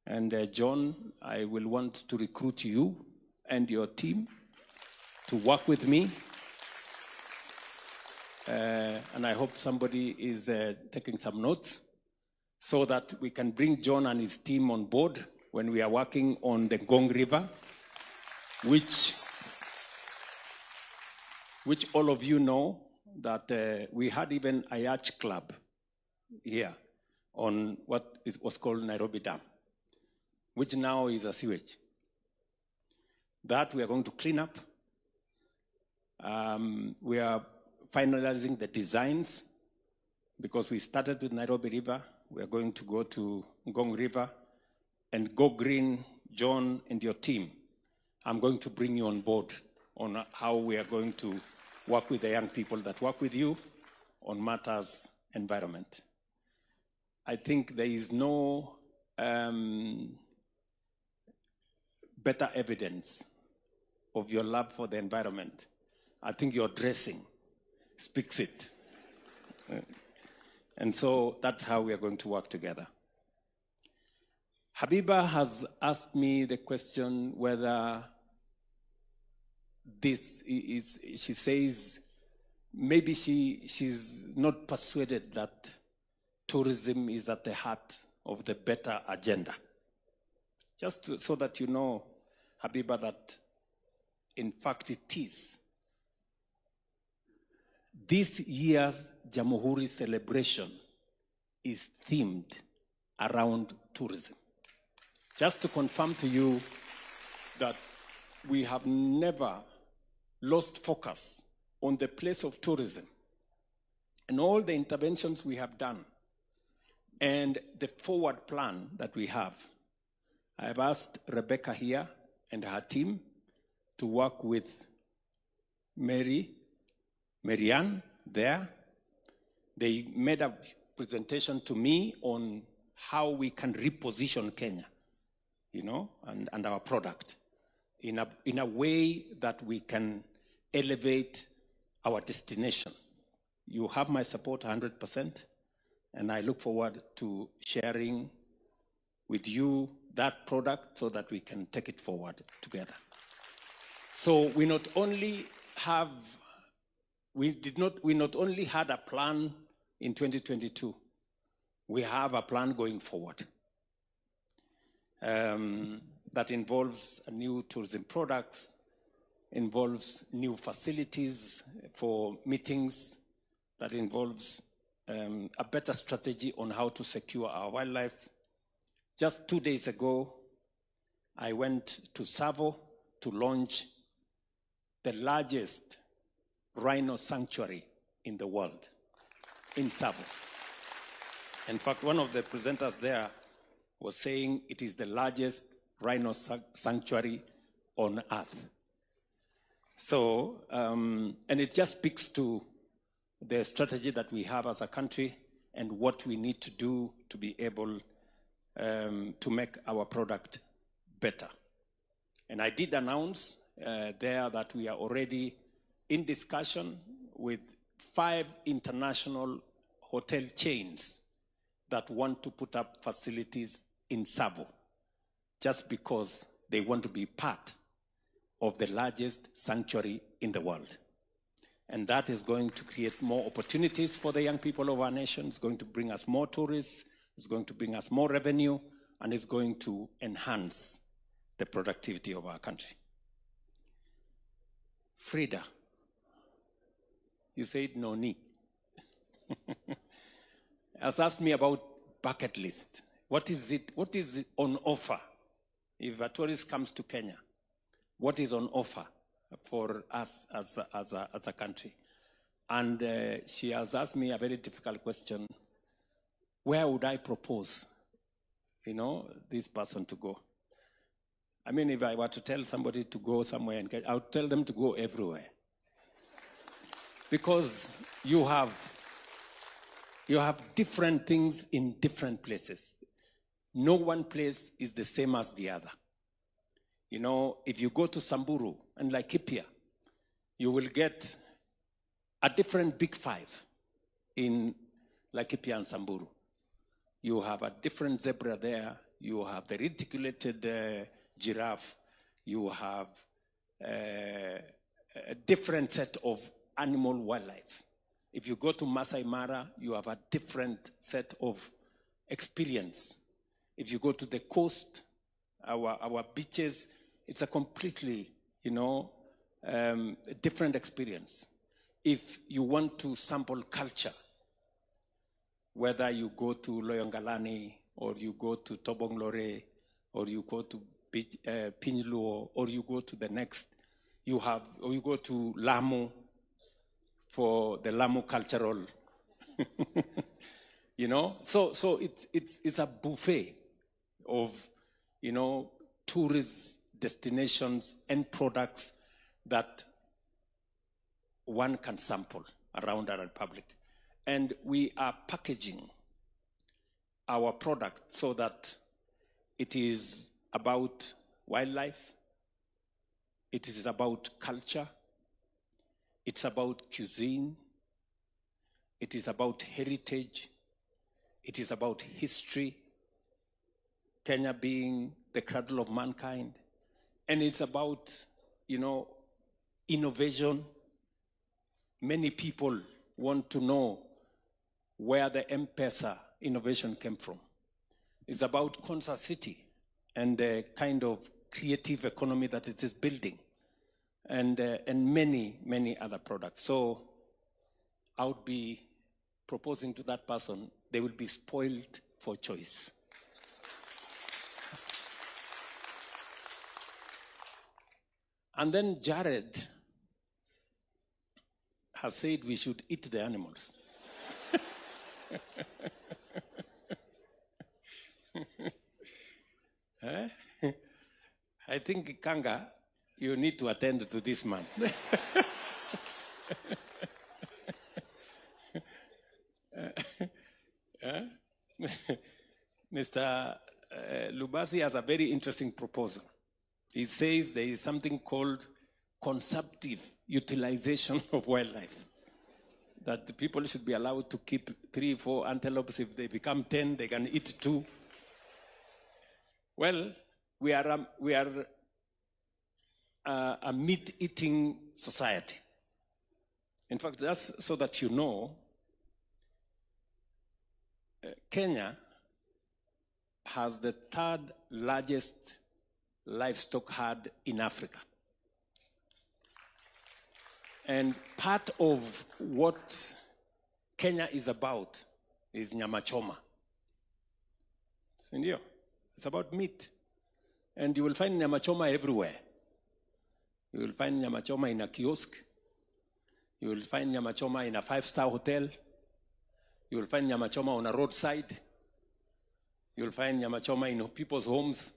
And John, I will want to recruit you and your team to work with me. And I hope somebody is taking some notes so that we can bring John and his team on board when we are working on the Ngong River, which all of you know that we had even a yacht club here on what was called Nairobi Dam, which now is a sewage. That we are going to clean up. We are finalizing the designs because we started with Nairobi River. We are going to go to Ngong River and go green. John and your team, I'm going to bring you on board on how we are going to work with the young people that work with you on matters environment. I think there is no better evidence of your love for the environment. I think your dressing speaks it. And so that's how we are going to work together. Habiba has asked me the question whether this is, she says, maybe she's not persuaded that tourism is at the heart of the better agenda. Just so that you know, Habiba, that in fact it is. This year's Jamhuri celebration is themed around tourism. Just to confirm to you that we have never lost focus on the place of tourism and all the interventions we have done and the forward plan that we have. I have asked Rebecca here and her team to work with Marianne there. They made a presentation to me on how we can reposition Kenya, and our product in a way that we can elevate our destination. You have my support 100%, and I look forward to sharing with you that product so that we can take it forward together. So we not only had a plan in 2022, we have a plan going forward that involves new tourism products, involves new facilities for meetings, that involves a better strategy on how to secure our wildlife. Just 2 days ago, I went to Tsavo to launch the largest rhino sanctuary in the world, in Tsavo. In fact, one of the presenters there was saying it is the largest rhino sanctuary on earth. So, and it just speaks to the strategy that we have as a country and what we need to do to be able to make our product better. And I did announce there that we are already in discussion with 5 international hotel chains that want to put up facilities in Tsavo, just because they want to be part of the largest sanctuary in the world. And that is going to create more opportunities for the young people of our nation. It's going to bring us more tourists, it's going to bring us more revenue, and it's going to enhance the productivity of our country. Frida, you said no need. Has asked me about bucket list. What is it on offer? If a tourist comes to Kenya, what is on offer for us as a country? And she has asked me a very difficult question. Where would I propose, this person to go? I mean, if I were to tell somebody to go somewhere, and I would tell them to go everywhere. Because you have different things in different places. No one place is the same as the other. You know, if you go to Samburu and Laikipia, you will get a different big five in Laikipia and Samburu. You have a different zebra there. You have the reticulated giraffe. You have a different set of animal wildlife. If you go to Masai Mara, you have a different set of experience. If you go to the coast, our beaches, it's a completely, different experience. If you want to sample culture, whether you go to Loyongalani, or you go to Tobonglore, or you go to Pinluo, or you go to the next, or you go to Lamu for the Lamu cultural, So it's a buffet of, tourist destinations and products that one can sample around our republic. And we are packaging our product so that it is about wildlife, it is about culture, it's about cuisine, it is about heritage, it is about history, Kenya being the cradle of mankind, and it's about, innovation. Many people want to know where the M-Pesa innovation came from. It's about Konza City and the kind of creative economy that it is building, and many, many other products. So I would be proposing to that person, they will be spoiled for choice. And then Jared has said we should eat the animals. I think, Kanga, you need to attend to this man. Mr. Lubasi has a very interesting proposal. He says there is something called consumptive utilization of wildlife. That people should be allowed to keep 3, 4 antelopes. If they become 10, they can eat 2. Well, we are a meat-eating society. In fact, just so that you know, Kenya has the 3rd largest livestock herd in Africa. And part of what Kenya is about is nyama choma. It's about meat. And you will find nyama choma everywhere. You will find nyama choma in a kiosk. You will find nyama choma in a 5-star hotel. You will find nyama choma on a roadside. You will find nyama choma in people's homes.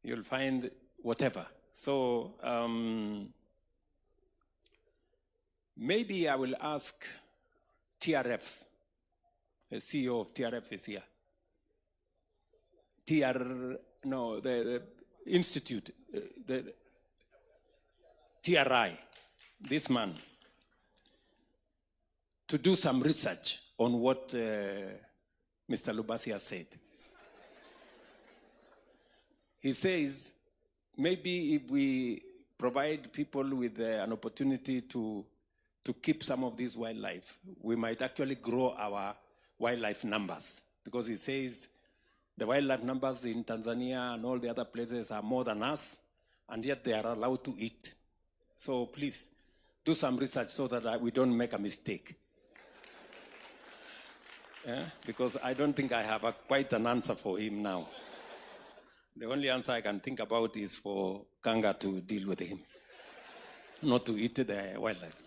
You'll find whatever. So maybe I will ask TRF. The CEO of TRF is here. The institute, the TRI, this man, to do some research on what Mr. Lubasi has said. He says, maybe if we provide people with an opportunity to keep some of this wildlife, we might actually grow our wildlife numbers. Because he says the wildlife numbers in Tanzania and all the other places are more than us, and yet they are allowed to eat. So please, do some research so that we don't make a mistake. Because I don't think I have quite an answer for him now. The only answer I can think about is for Kanga to deal with him, not to eat the wildlife.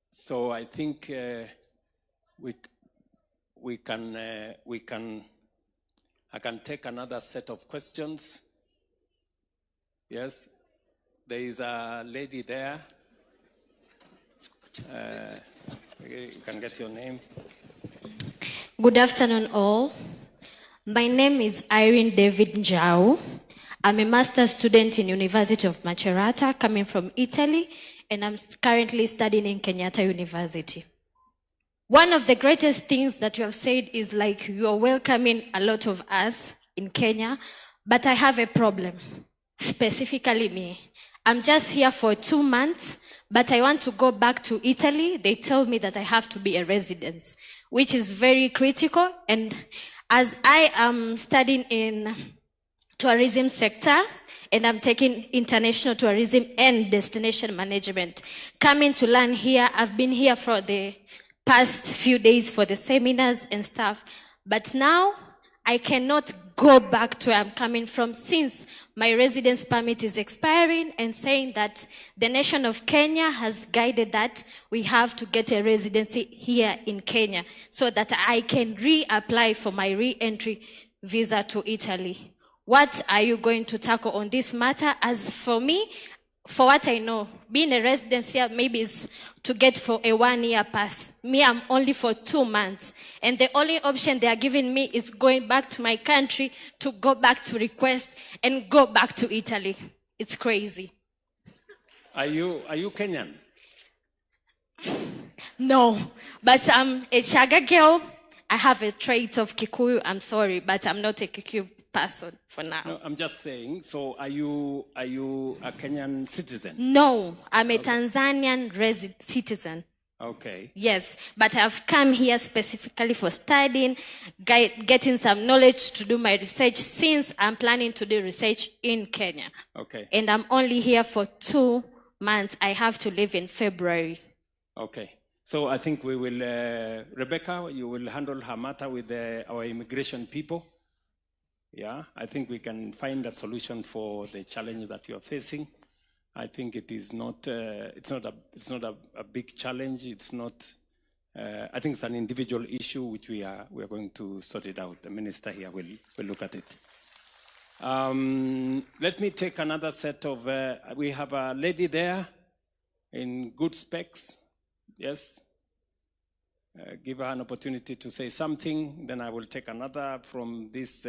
So I think we can I can take another set of questions. Yes, there is a lady there. You can get your name. Good afternoon, all. My name is Irene David Njau. I'm a master's student in University of Macerata, coming from Italy, and I'm currently studying in Kenyatta University. One of the greatest things that you have said is like you're welcoming a lot of us in Kenya, but I have a problem, specifically me. I'm just here for 2 months, but I want to go back to Italy. They tell me that I have to be a resident, which is very critical. And as I am studying in tourism sector, and I'm taking international tourism and destination management, coming to learn here, I've been here for the past few days for the seminars and stuff, but now I cannot go back to where I'm coming from since my residence permit is expiring and saying that the nation of Kenya has guided that we have to get a residency here in Kenya so that I can reapply for my re-entry visa to Italy. What are you going to tackle on this matter? As for me, for what I know, being a resident here maybe is to get for a 1-year pass. Me, I'm only for 2 months. And the only option they are giving me is going back to my country to go back to request and go back to Italy. It's crazy. Are you Kenyan? No, but I'm a Chaga girl. I have a trait of Kikuyu. I'm sorry, but I'm not a Kikuyu person for now. No, I'm just saying, so are you a Kenyan citizen? No, I'm a Tanzanian citizen. Okay. Yes, but I've come here specifically for studying, getting some knowledge to do my research since I'm planning to do research in Kenya. Okay. And I'm only here for 2 months. I have to leave in February. Okay. So I think we will, Rebecca, you will handle her matter with our immigration people. Yeah, I think we can find a solution for the challenge that you are facing. I think it is not. It's not a big challenge. It's not. I think it's an individual issue which we are going to sort it out. The minister here will look at it. Let me take another set of. We have a lady there in good specs. Yes. Give her an opportunity to say something. Then I will take another from this.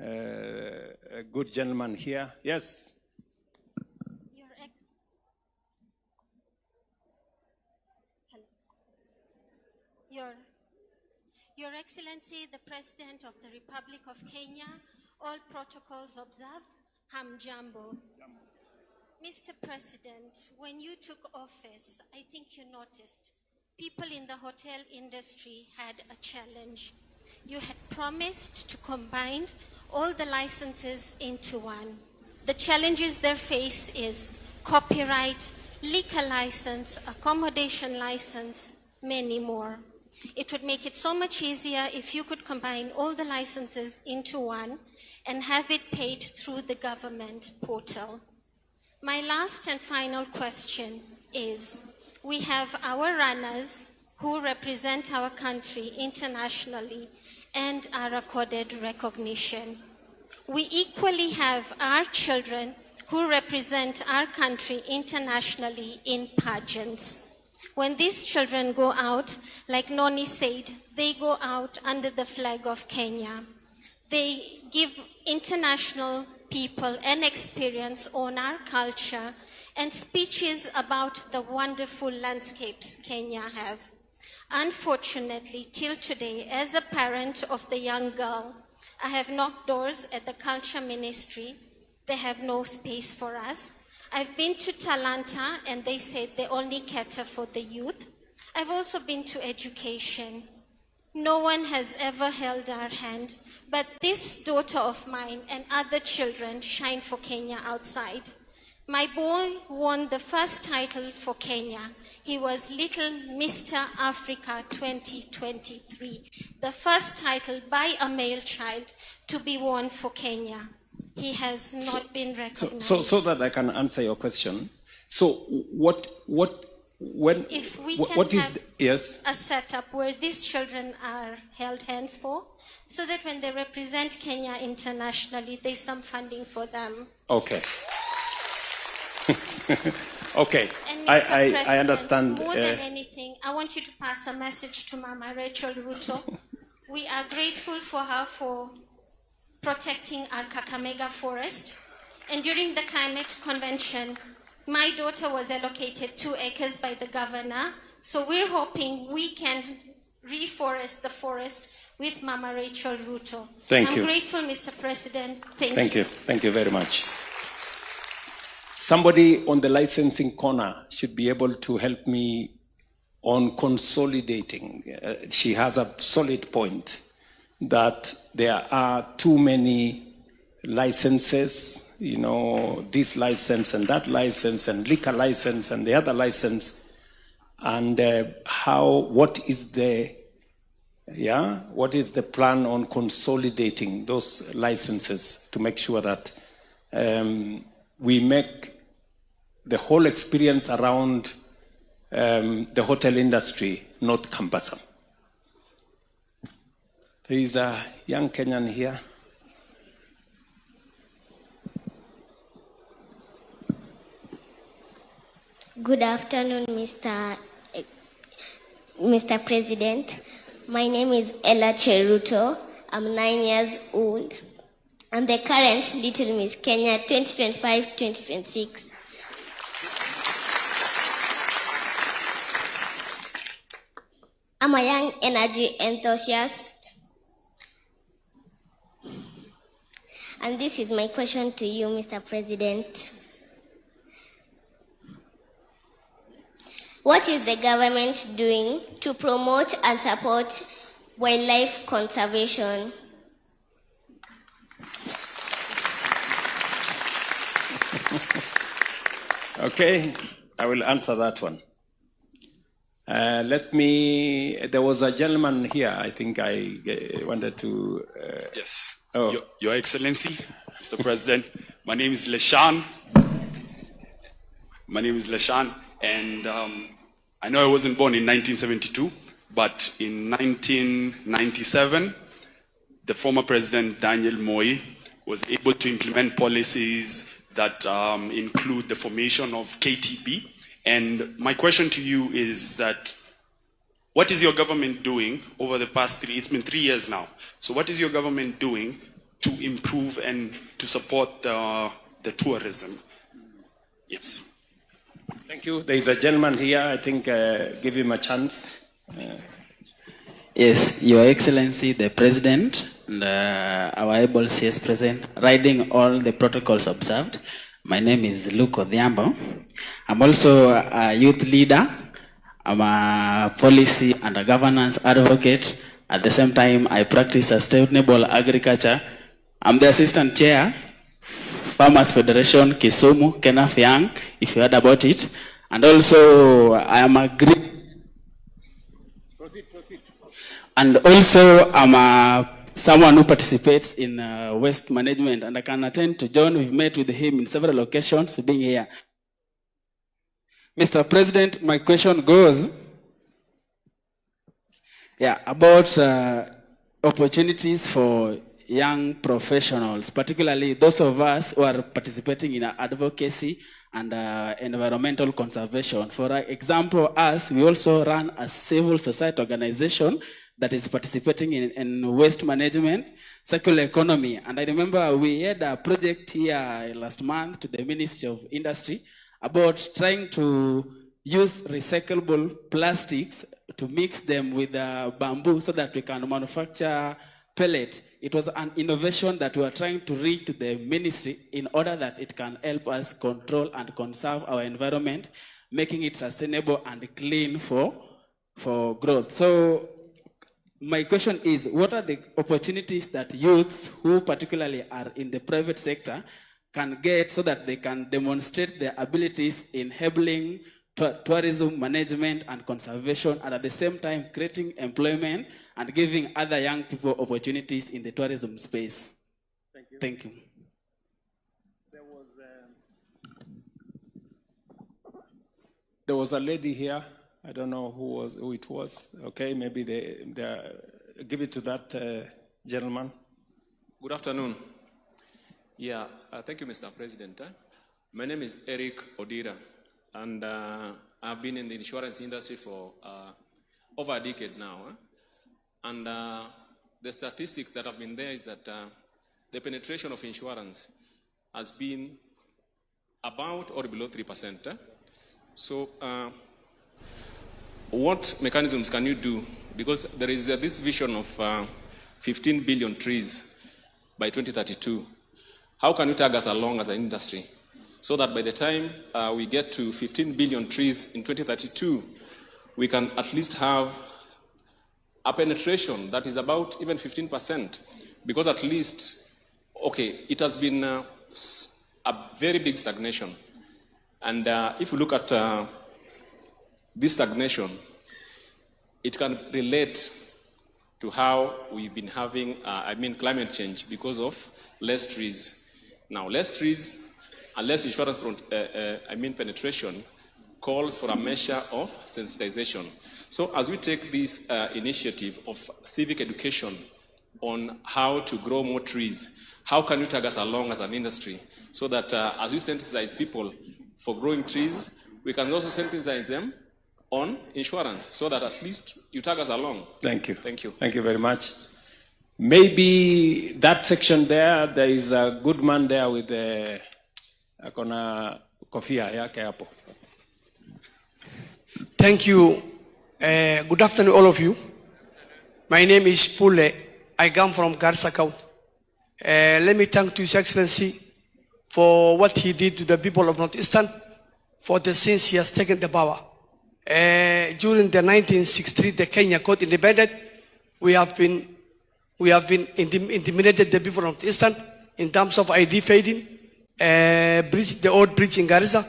A good gentleman here. Yes. Your Excellency, the President of the Republic of Kenya, all protocols observed, Hamjambo. Mr. President, when you took office, I think you noticed people in the hotel industry had a challenge. You had promised to combine all the licenses into one. The challenges they face is copyright, liquor license, accommodation license, many more. It would make it so much easier if you could combine all the licenses into one and have it paid through the government portal. My last and final question is, we have our runners who represent our country internationally and are accorded recognition. We equally have our children who represent our country internationally in pageants. When these children go out, like Noni said, they go out under the flag of Kenya. They give international people an experience on our culture and speeches about the wonderful landscapes Kenya have. Unfortunately, till today, as a parent of the young girl, I have knocked doors at the culture ministry. They have no space for us. I've been to Talanta and they said they only cater for the youth. I've also been to education. No one has ever held our hand, but this daughter of mine and other children shine for Kenya outside. My boy won the first title for Kenya. He was Little Mr. Africa 2023, the first title by a male child to be won for Kenya. He has not been recognized. So that I can answer your question. So what if we can what is have yes a setup where these children are held hands for, so that when they represent Kenya internationally, there's some funding for them. Okay. Okay. And Mr. President, I understand. More than anything, I want you to pass a message to Mama Rachel Ruto. We are grateful for her for protecting our Kakamega forest. And during the climate convention, my daughter was allocated 2 acres by the governor. So we're hoping we can reforest the forest with Mama Rachel Ruto. Thank you. I'm grateful, Mr. President. Thank you. Thank you very much. Somebody on the licensing corner should be able to help me on consolidating. She has a solid point that there are too many licenses, you know, this license and that license and liquor license and the other license, and what is the plan on consolidating those licenses to make sure that we make the whole experience around the hotel industry not cumbersome. There is a young Kenyan here. Good afternoon, Mr. President. My name is Ella Cheruto. I'm 9 years old. I'm the current Little Miss Kenya 2025-2026. I'm a young energy enthusiast. And this is my question to you, Mr. President. What is the government doing to promote and support wildlife conservation? Okay, I will answer that one. There was a gentleman here, I think I wanted to... Yes. Oh. Your Excellency, Mr. President, my name is Leshan. And I know I wasn't born in 1972, but in 1997, the former President Daniel Moi was able to implement policies that include the formation of KTB. And my question to you is that, what is your government doing over the past it's been 3 years now. So what is your government doing to improve and to support the tourism? Yes. Thank you. There is a gentleman here. I think give him a chance. Yes, Your Excellency, the President, and our able CS President, riding all the protocols observed. My name is Luke Odhiambo. I'm also a youth leader. I'm a policy and a governance advocate. At the same time, I practice sustainable agriculture. I'm the Assistant Chair, Farmers Federation, Kisumu, Kenaf Young, if you heard about it. And also, I am a And also, I'm someone who participates in waste management, and I can attend to John. We've met with him in several occasions, being here. Mr. President, my question goes about opportunities for young professionals, particularly those of us who are participating in advocacy and environmental conservation. For example, we also run a civil society organization that is participating in waste management, circular economy. And I remember we had a project here last month to the Ministry of Industry about trying to use recyclable plastics to mix them with bamboo so that we can manufacture pellet. It was an innovation that we are trying to reach to the ministry in order that it can help us control and conserve our environment, making it sustainable and clean for growth. So my question is, what are the opportunities that youths who particularly are in the private sector can get so that they can demonstrate their abilities in enabling tourism management and conservation, and at the same time creating employment and giving other young people opportunities in the tourism space? Thank you. Thank you. There was a lady here. I don't know who it was. Okay, maybe they give it to that Gentleman. Good afternoon. Yeah, thank you, Mr. President. My name is Eric Odira, and I've been in the insurance industry for over a decade now. And the statistics that have been there is that the penetration of insurance has been about or below 3%. So what mechanisms can you do? Because there is this vision of 15 billion trees by 2032. How can you tag us along as an industry so that by the time we get to 15 billion trees in 2032, we can at least have a penetration that is about even 15%? Because at least, okay, it has been a very big stagnation. And if you look at this stagnation, it can relate to how we've been having, climate change because of less trees. Now, less trees and less insurance penetration calls for a measure of sensitization. So as we take this initiative of civic education on how to grow more trees, how can you tag us along as an industry so that as we sensitize people for growing trees, we can also sensitize them on insurance so that at least you tag us along. Thank you. Thank you. Thank you very much. Maybe that section there is a good man there with the kofia yake hapo. Thank you. Good afternoon, all of you. My name is Pule. I come from Garissa County. Let me thank His Excellency for what he did to the people of Northeastern, for the since he has taken the power. During the 1963, the Kenya got independent. We have been intimidated the people of Northeastern in terms of ID fading, the old bridge in Garissa.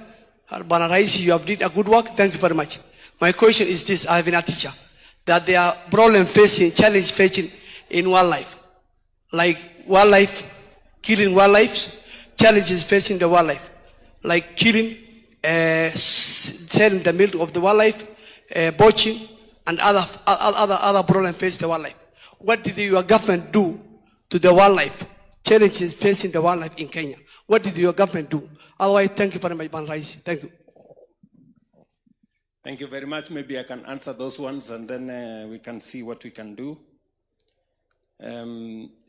Bana Raisi, you have did a good work. Thank you very much. My question is this: I have been a teacher, that there are challenge facing in wildlife, like wildlife, killing wildlife, challenges facing the wildlife, like killing, selling the milk of the wildlife, poaching, and other problems facing the wildlife. What did your government do to the wildlife challenges facing the wildlife in Kenya? What did your government do? Otherwise, thank you very much, Ban Raisi. Thank you. Thank you very much. Maybe I can answer those ones and then we can see what we can do.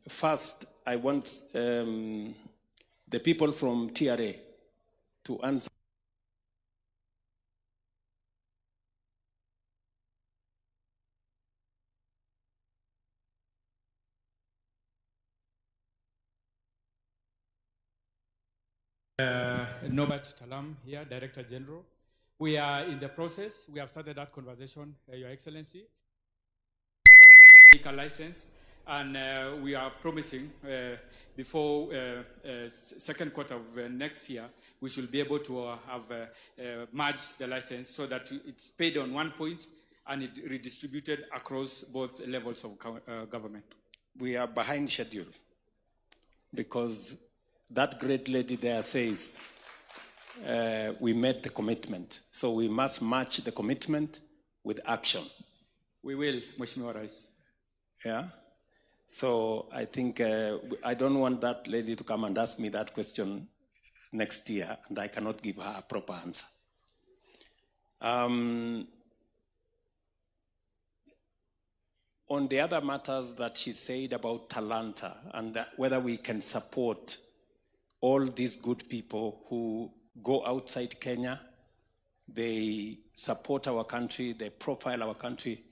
First, I want the people from TRA to answer. Norbert Talam here, Director General. We are in the process. We have started that conversation, Your Excellency. A license, and we are promising before second quarter of next year, we should be able to have merged the license so that it's paid on one point and it redistributed across both levels of government. We are behind schedule because that great lady there says we made the commitment. So we must match the commitment with action. We will, Mheshimiwa Rais. Yeah? So I think I don't want that lady to come and ask me that question next year, and I cannot give her a proper answer. On the other matters that she said about Talanta and whether we can support all these good people who go outside Kenya, they support our country, they profile our country.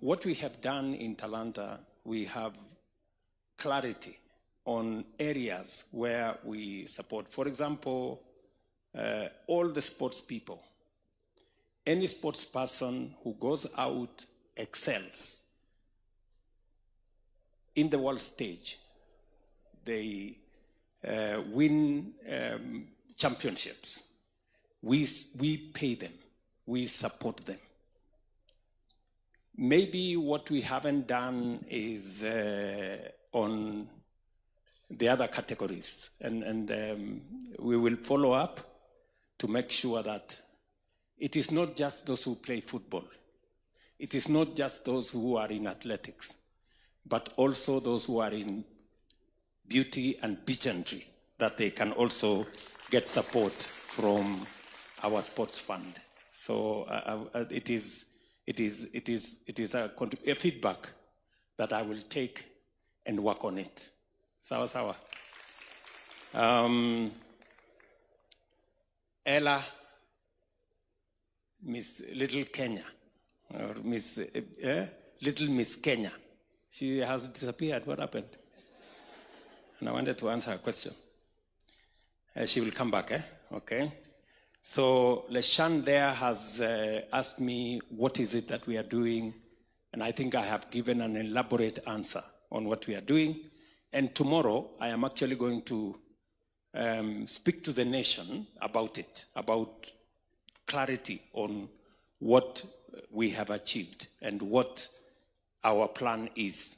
What we have done in Talanta, we have clarity on areas where we support. For example, all the sports people. Any sports person who goes out excels in the world stage. They win championships. We pay them. We support them. Maybe what we haven't done is on the other categories. And we will follow up to make sure that it is not just those who play football. It is not just those who are in athletics. but also those who are in beauty and pageantry, that they can also get support from our sports fund. So it is a feedback that I will take and work on it. Sawa sawa. Ella, Miss Little Kenya, or Little Miss Kenya. She has disappeared. What happened? And I wanted to answer her question. She will come back, Okay. So Leshan there has asked me, what is it that we are doing? And I think I have given an elaborate answer on what we are doing. And tomorrow, I am actually going to speak to the nation about it, about clarity on what we have achieved and what our plan is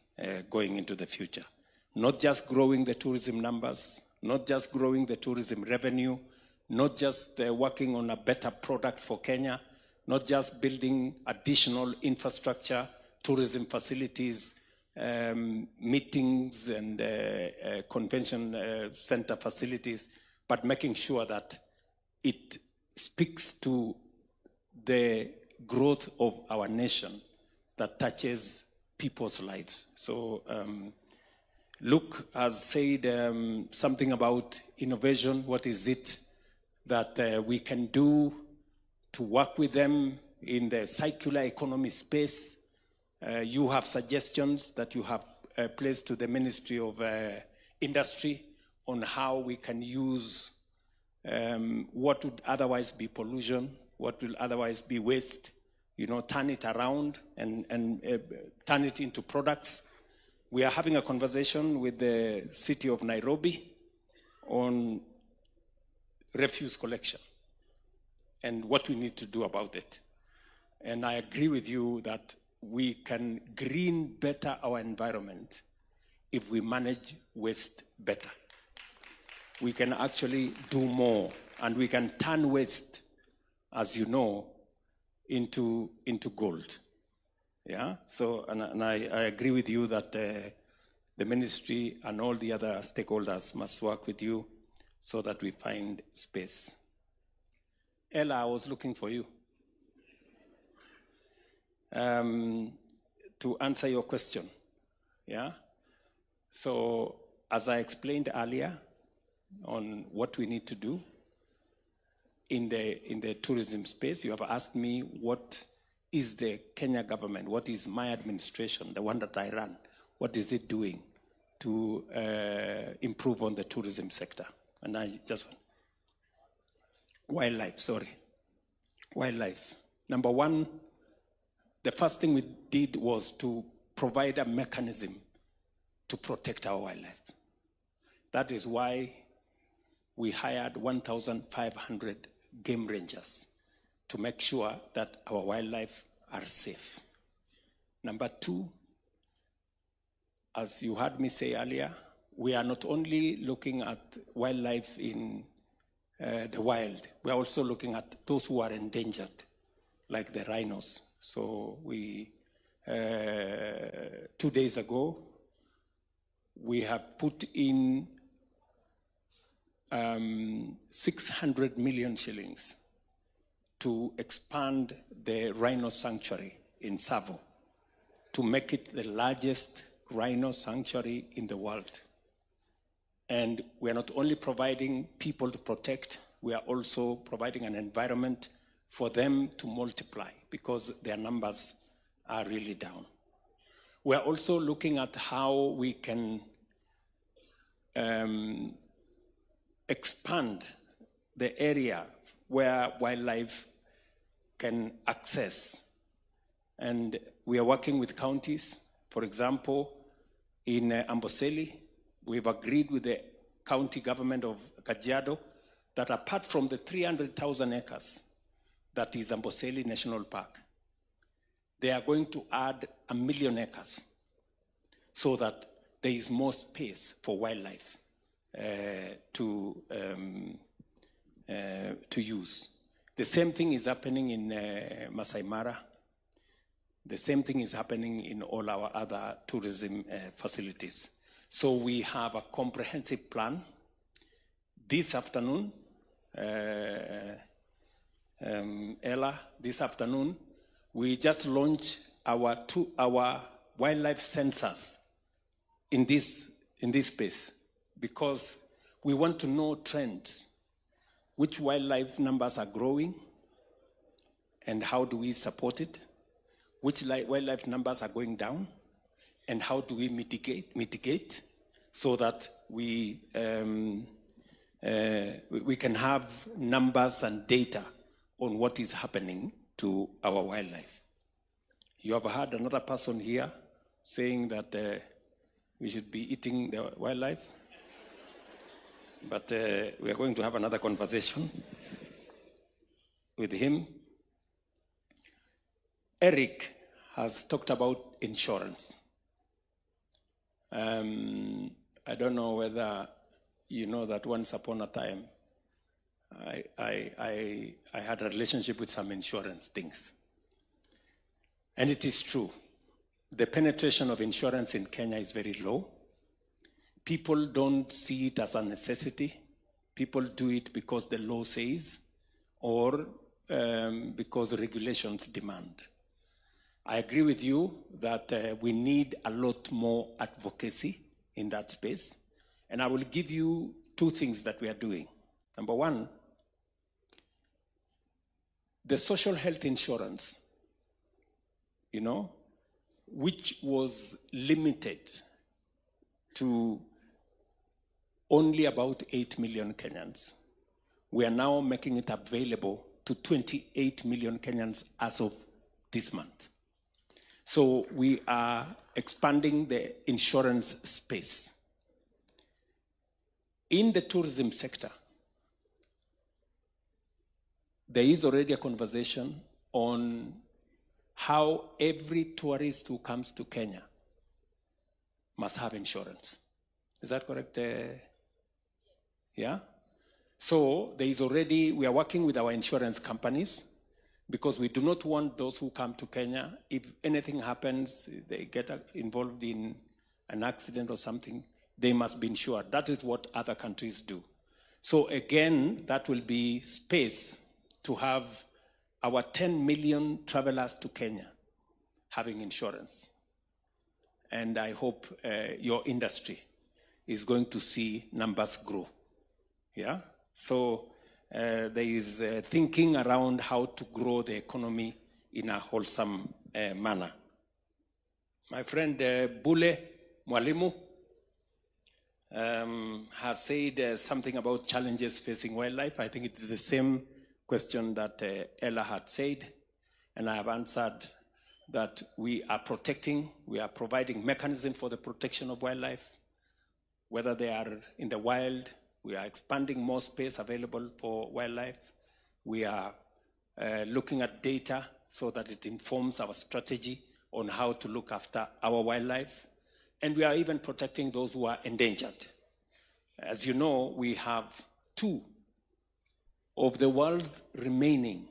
going into the future. Not just growing the tourism numbers, not just growing the tourism revenue, not just working on a better product for Kenya, not just building additional infrastructure, tourism facilities, meetings and convention center facilities, but making sure that it speaks to the growth of our nation that touches people's lives. So Luke has said something about innovation. What is it that we can do to work with them in the circular economy space? You have suggestions that you have placed to the Ministry of Industry on how we can use what would otherwise be pollution, what will otherwise be waste, turn it around and turn it into products. We are having a conversation with the city of Nairobi on refuse collection and what we need to do about it. And I agree with you that we can green better our environment if we manage waste better. We can actually do more, and we can turn waste, as you know, into gold. Yeah. So, and I agree with you that the ministry and all the other stakeholders must work with you so that we find space. Ella, I was looking for you. To answer your question, yeah? So, as I explained earlier on what we need to do in the tourism space, you have asked me what is the Kenya government, what is my administration, the one that I run, what is it doing to improve on the tourism sector? And I just, wildlife. Number one, the first thing we did was to provide a mechanism to protect our wildlife. That is why we hired 1,500 game rangers to make sure that our wildlife are safe. Number two, as you heard me say earlier, we are not only looking at wildlife in the wild, we are also looking at those who are endangered, like the rhinos. So we, 2 days ago, we have put in 600 million shillings to expand the rhino sanctuary in Savo, to make it the largest rhino sanctuary in the world. And we are not only providing people to protect, we are also providing an environment for them to multiply because their numbers are really down. We are also looking at how we can expand the area where wildlife can access. And we are working with counties. For example, in Amboseli, we've agreed with the county government of Kajiado that apart from the 300,000 acres that is Amboseli National Park, they are going to add 1 million acres so that there is more space for wildlife to use. The same thing is happening in Masai Mara. The same thing is happening in all our other tourism facilities. So we have a comprehensive plan. This afternoon, Ella, this afternoon, we just launched our wildlife sensors in this space, because we want to know trends, which wildlife numbers are growing, and how do we support it, which wildlife numbers are going down, and how do we mitigate so that we can have numbers and data on what is happening to our wildlife. You have heard another person here saying that we should be eating the wildlife, but we are going to have another conversation with him. Eric has talked about insurance. I don't know whether you know that once upon a time, I had a relationship with some insurance things. And it is true. The penetration of insurance in Kenya is very low. People don't see it as a necessity. People do it because the law says, or because regulations demand. I agree with you that we need a lot more advocacy in that space. And I will give you two things that we are doing. Number one, the social health insurance, which was limited to only about 8 million Kenyans. We are now making it available to 28 million Kenyans as of this month. So we are expanding the insurance space. In the tourism sector, there is already a conversation on how every tourist who comes to Kenya must have insurance. Is that correct? Yeah? So there is already, we are working with our insurance companies, because we do not want those who come to Kenya, if anything happens, they get involved in an accident or something, they must be insured. That is what other countries do. So again, that will be space to have our 10 million travelers to Kenya having insurance. And I hope your industry is going to see numbers grow. Yeah? So there is thinking around how to grow the economy in a wholesome manner. My friend Bule Mwalimu has said something about challenges facing wildlife. I think it is the same question that Ella had said, and I have answered that we are providing mechanism for the protection of wildlife, whether they are in the wild. We are expanding more space available for wildlife. We are looking at data so that it informs our strategy on how to look after our wildlife. And we are even protecting those who are endangered. As you know, we have 2 of the world's remaining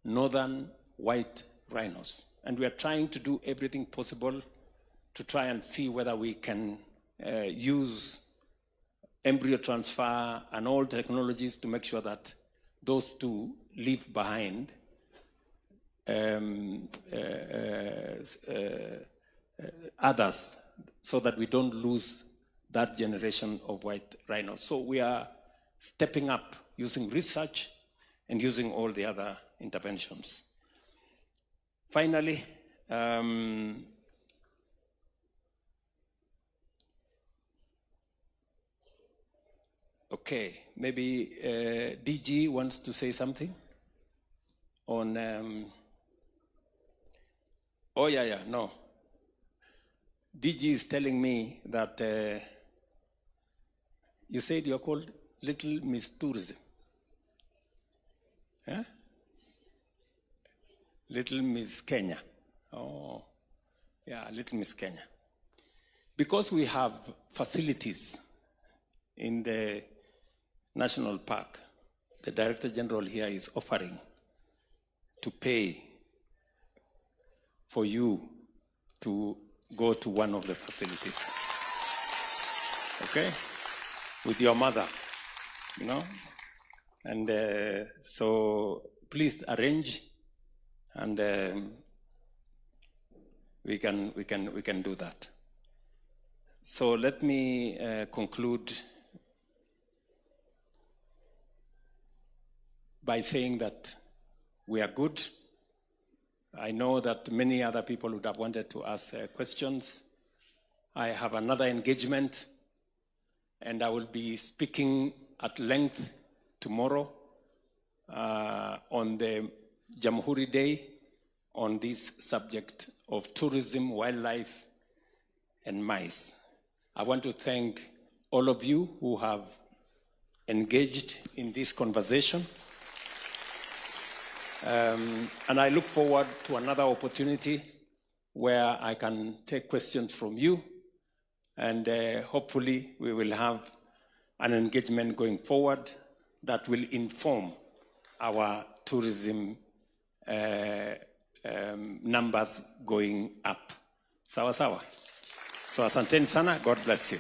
northern white rhinos. And we are trying to do everything possible to try and see whether we can use embryo transfer and all technologies to make sure that those 2 leave behind others, so that we don't lose that generation of white rhinos. So we are stepping up using research and using all the other interventions. Finally, okay, maybe DG wants to say something on, no. DG is telling me that you said you're called Little Miss Tourism. Yeah? Little Miss Kenya. Oh, yeah, Little Miss Kenya. Because we have facilities in the national park, the Director General here is offering to pay for you to go to one of the facilities. Okay? With your mother, you know? And so please arrange, and we can do that. So let me conclude by saying that we are good. I know that many other people would have wanted to ask questions. I have another engagement, and I will be speaking at length tomorrow on the Jamhuri Day on this subject of tourism, wildlife, and mice. I want to thank all of you who have engaged in this conversation. And I look forward to another opportunity where I can take questions from you, and hopefully we will have an engagement going forward that will inform our tourism numbers going up. Sawa sawa. So asanteni sana. God bless you.